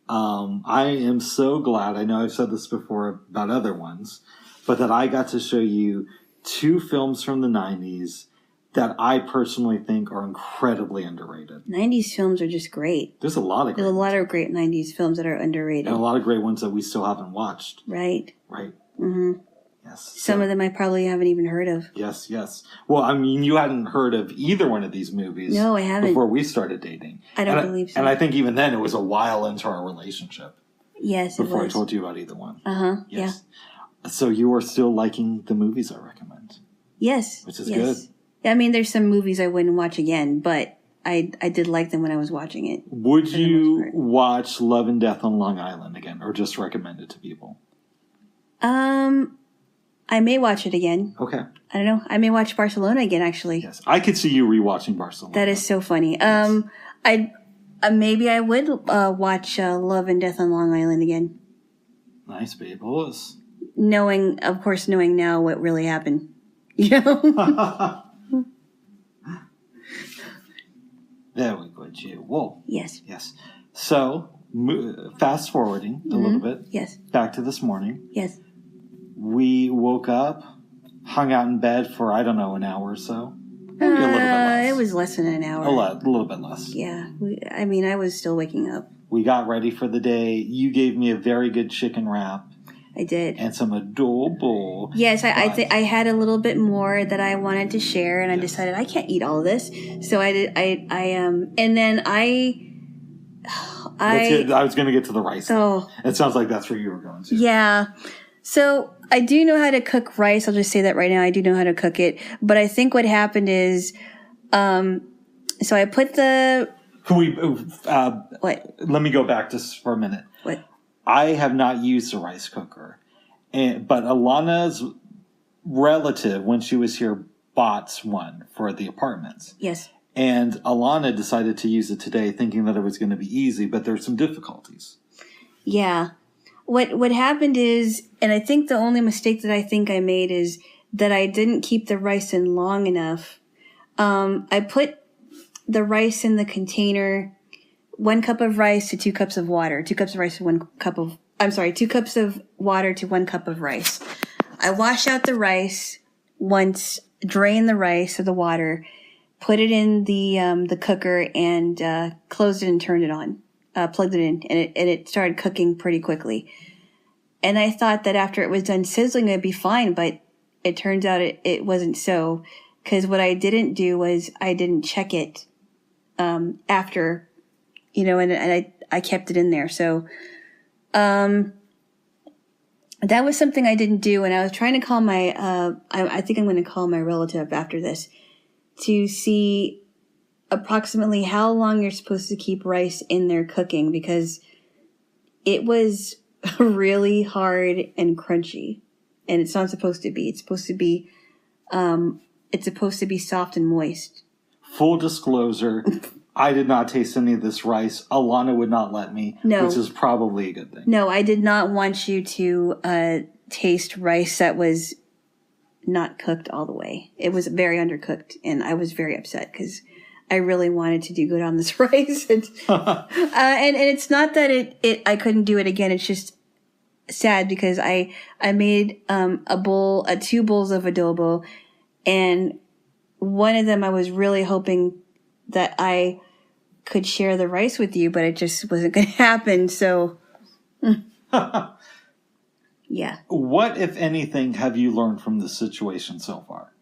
I am so glad, I know I've said this before about other ones, but that I got to show you 2 films from the 90s that I personally think are incredibly underrated. 90s films are just great. There's a lot of great There's a lot of great 90s films that are underrated. And a lot of great ones that we still haven't watched. Right. Right. Mm-hmm. Yes. Some of them I probably haven't even heard of. Yes, yes. Well, I mean, you hadn't heard of either one of these movies. No, I haven't. Before we started dating. I don't believe so. And I think even then it was a while into our relationship. Yes, it was. Before I told you about either one. Uh-huh, yes. Yeah. So you are still liking the movies I recommend? Yes. Which is good. I mean, there's some movies I wouldn't watch again, but I did like them when I was watching it. Would you watch Love and Death on Long Island again, or just recommend it to people? I may watch it again. Okay. I don't know. I may watch Barcelona again, actually. Yes, I could see you rewatching Barcelona. That is so funny. Yes. Maybe I would watch Love and Death on Long Island again. Nice, babe. Boys. Knowing now what really happened. You know? There we go, Jay. Whoa. Yes. Yes. So, fast forwarding a little bit. Yes. Back to this morning. Yes. We woke up, hung out in bed for, I don't know, an hour or so. Maybe a little bit less. It was less than an hour. A little bit less. Yeah. I was still waking up. We got ready for the day. You gave me a very good chicken wrap. I did. And some adobo. Yes, I had a little bit more that I wanted to share, and I decided I can't eat all of this. So I did. And then I was going to get to the rice. Oh, it sounds like that's where you were going to. Yeah. So I do know how to cook rice. I'll just say that right now. I do know how to cook it. But I think what happened is, so I put the. Can we? What? Let me go back just for a minute. What? I have not used a rice cooker, but Alana's relative, when she was here, bought one for the apartments. Yes. And Alana decided to use it today, thinking that it was going to be easy, but there's some difficulties. Yeah. What happened is, and I think the only mistake that I think I made is that I didn't keep the rice in long enough. I put the rice in the container. 1 cup of rice to 2 cups of water. 2 cups of rice to 1 cup of... 2 cups of water to 1 cup of rice. I wash out the rice once, drain the rice or the water, put it in the cooker, and closed it and turned it on. Plugged it in, and it started cooking pretty quickly. And I thought that after it was done sizzling, it'd be fine, but it turns out it wasn't so. Because what I didn't do was I didn't check it after... and I kept it in there. So, that was something I didn't do. And I was trying to call I think I'm going to call my relative after this to see approximately how long you're supposed to keep rice in there cooking, because it was really hard and crunchy, and it's not supposed to be. It's supposed to be soft and moist. Full disclosure. I did not taste any of this rice. Alana would not let me, which is probably a good thing. No, I did not want you to taste rice that was not cooked all the way. It was very undercooked, and I was very upset because I really wanted to do good on this rice. And it's not that I couldn't do it again. It's just sad because I made 2 bowls of adobo, and one of them I was really hoping that I could share the rice with you, but it just wasn't going to happen. So, yeah. What, if anything, have you learned from this situation so far?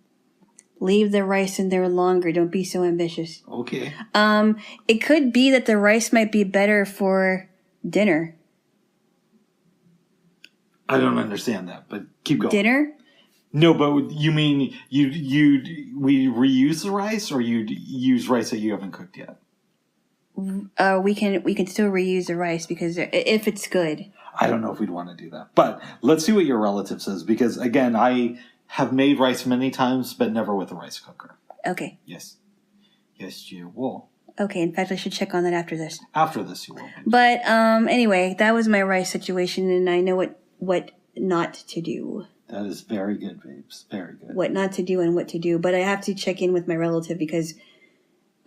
Leave the rice in there longer. Don't be so ambitious. Okay. It could be that the rice might be better for dinner. I don't understand that, but keep going. Dinner? No, but you mean we reuse the rice, or you'd use rice that you haven't cooked yet? We can still reuse the rice because if it's good. I don't know if we'd want to do that, but let's see what your relative says, because again, I have made rice many times, but never with a rice cooker. Okay. Yes. Yes, you will. Okay. In fact, I should check on that after this. After this, you will. But anyway, that was my rice situation, and I know what not to do. That is very good, babes. Very good. What not to do and what to do. But I have to check in with my relative because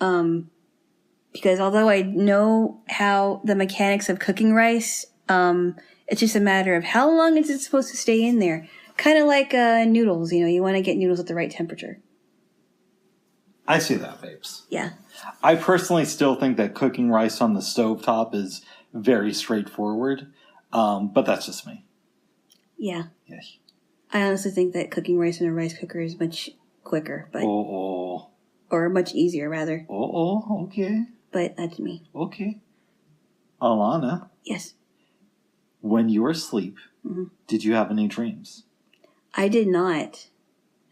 although I know how the mechanics of cooking rice, it's just a matter of how long is it supposed to stay in there. Kind of like noodles, you want to get noodles at the right temperature. I see that, babes. Yeah. I personally still think that cooking rice on the stovetop is very straightforward, but that's just me. Yeah. Yes. I honestly think that cooking rice in a rice cooker is much quicker, but or much easier, rather. Okay. But that's me. Okay. Alana. Yes. When you were asleep, did you have any dreams? I did not.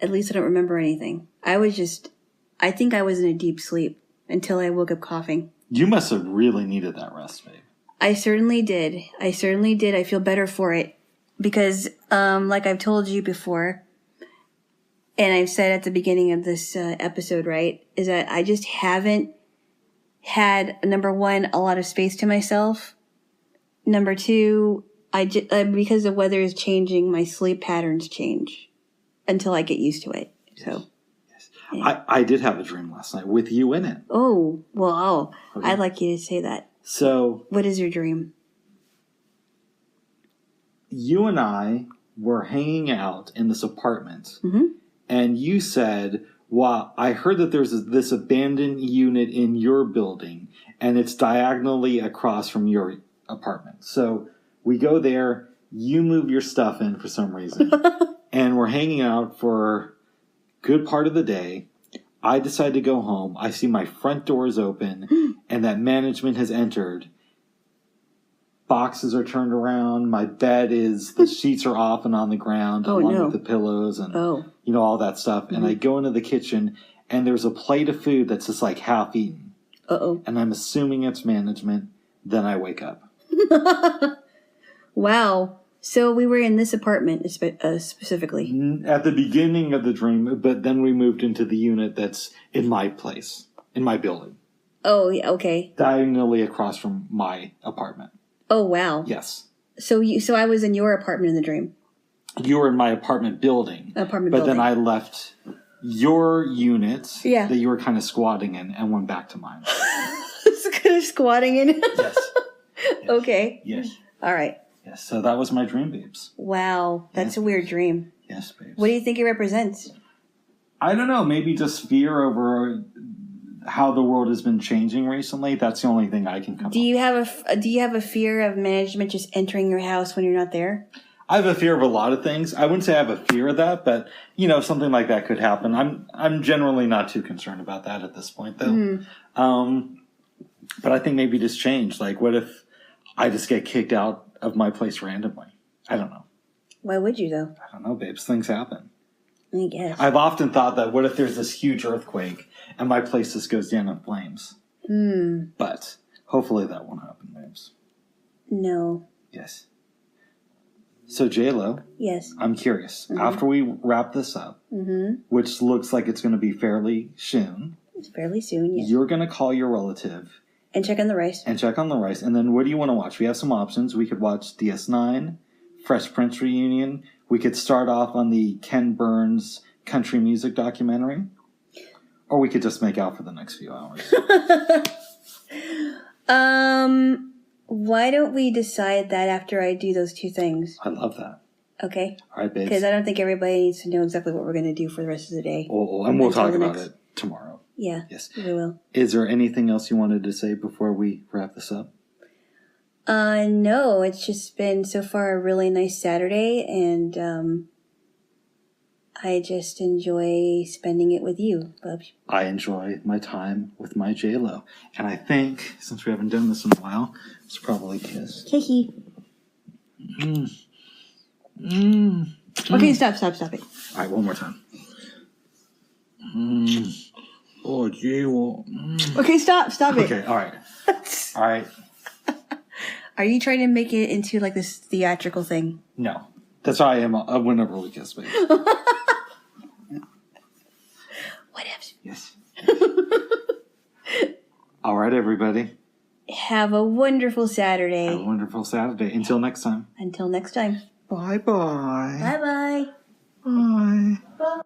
At least I don't remember anything. I think I was in a deep sleep until I woke up coughing. You must have really needed that rest, babe. I certainly did. I feel better for it. Because, like I've told you before, and I've said at the beginning of this episode, right, is that I just haven't had, number one, a lot of space to myself. Number two, because the weather is changing, my sleep patterns change until I get used to it. Yes. So, yes. Yeah. I did have a dream last night with you in it. Oh, well, Okay. I'd like you to say that. So, what is your dream? You and I were hanging out in this apartment, and you said, "Wow, I heard that there's this abandoned unit in your building, and it's diagonally across from your apartment." So we go there, you move your stuff in for some reason, and we're hanging out for a good part of the day. I decide to go home. I see my front door is open, and that management has entered. Boxes are turned around. My bed the sheets are off and on the ground, along with the pillows and all that stuff. And I go into the kitchen, and there's a plate of food that's just like half eaten. And I'm assuming it's management. Then I wake up. Wow. So we were in this apartment specifically. At the beginning of the dream, but then we moved into the unit that's in my place, in my building. Oh, yeah, okay. Diagonally across from my apartment. Oh, wow. Yes. So I was in your apartment in the dream. You were in my apartment building. But then I left your unit that you were kind of squatting in and went back to mine. Kind of squatting in? Yes. Okay. Yes. All right. Yes, so that was my dream, babes. Wow. That's a weird dream. Yes, babes. What do you think it represents? I don't know. Maybe just fear over how the world has been changing recently. That's the only thing I can come up with. Do you have a fear of management just entering your house when you're not there? I have a fear of a lot of things. I wouldn't say I have a fear of that, but something like that could happen. I'm generally not too concerned about that at this point, though. But I think maybe just change. Like, what if I just get kicked out of my place randomly? I don't know. Why would you, though? I don't know, babes. Things happen. I guess. I've often thought that what if there's this huge earthquake and my place just goes down in flames? But hopefully that won't happen, babes. No. Yes. So, Jaylo. Yes. I'm curious. After we wrap this up, which looks like it's going to be fairly soon. It's fairly soon, yes. You're going to call your relative. And check on the rice. And then what do you want to watch? We have some options. We could watch DS9, Fresh Prince Reunion. We could start off on the Ken Burns country music documentary. Or we could just make out for the next few hours. Why don't we decide that after I do those two things? I love that. Okay. All right, babes. Because I don't think everybody needs to know exactly what we're going to do for the rest of the day. And we'll talk about it tomorrow. Yeah. Yes. We will. Is there anything else you wanted to say before we wrap this up? No. It's just been so far a really nice Saturday, and I just enjoy spending it with you, Bubs. I enjoy my time with my Jaylo. And I think, since we haven't done this in a while, it's probably kiss. Kiki. Okay, stop it. All right, one more time. Oh, Jaylo. Okay, stop it. Okay, all right. All right. Are you trying to make it into like this theatrical thing? No. That's how I am whenever we kiss, baby. Whatevs. Yes. All right, everybody. Have a wonderful Saturday. Have a wonderful Saturday. Until next time. Until next time. Bye-bye. Bye-bye. Bye. Bye.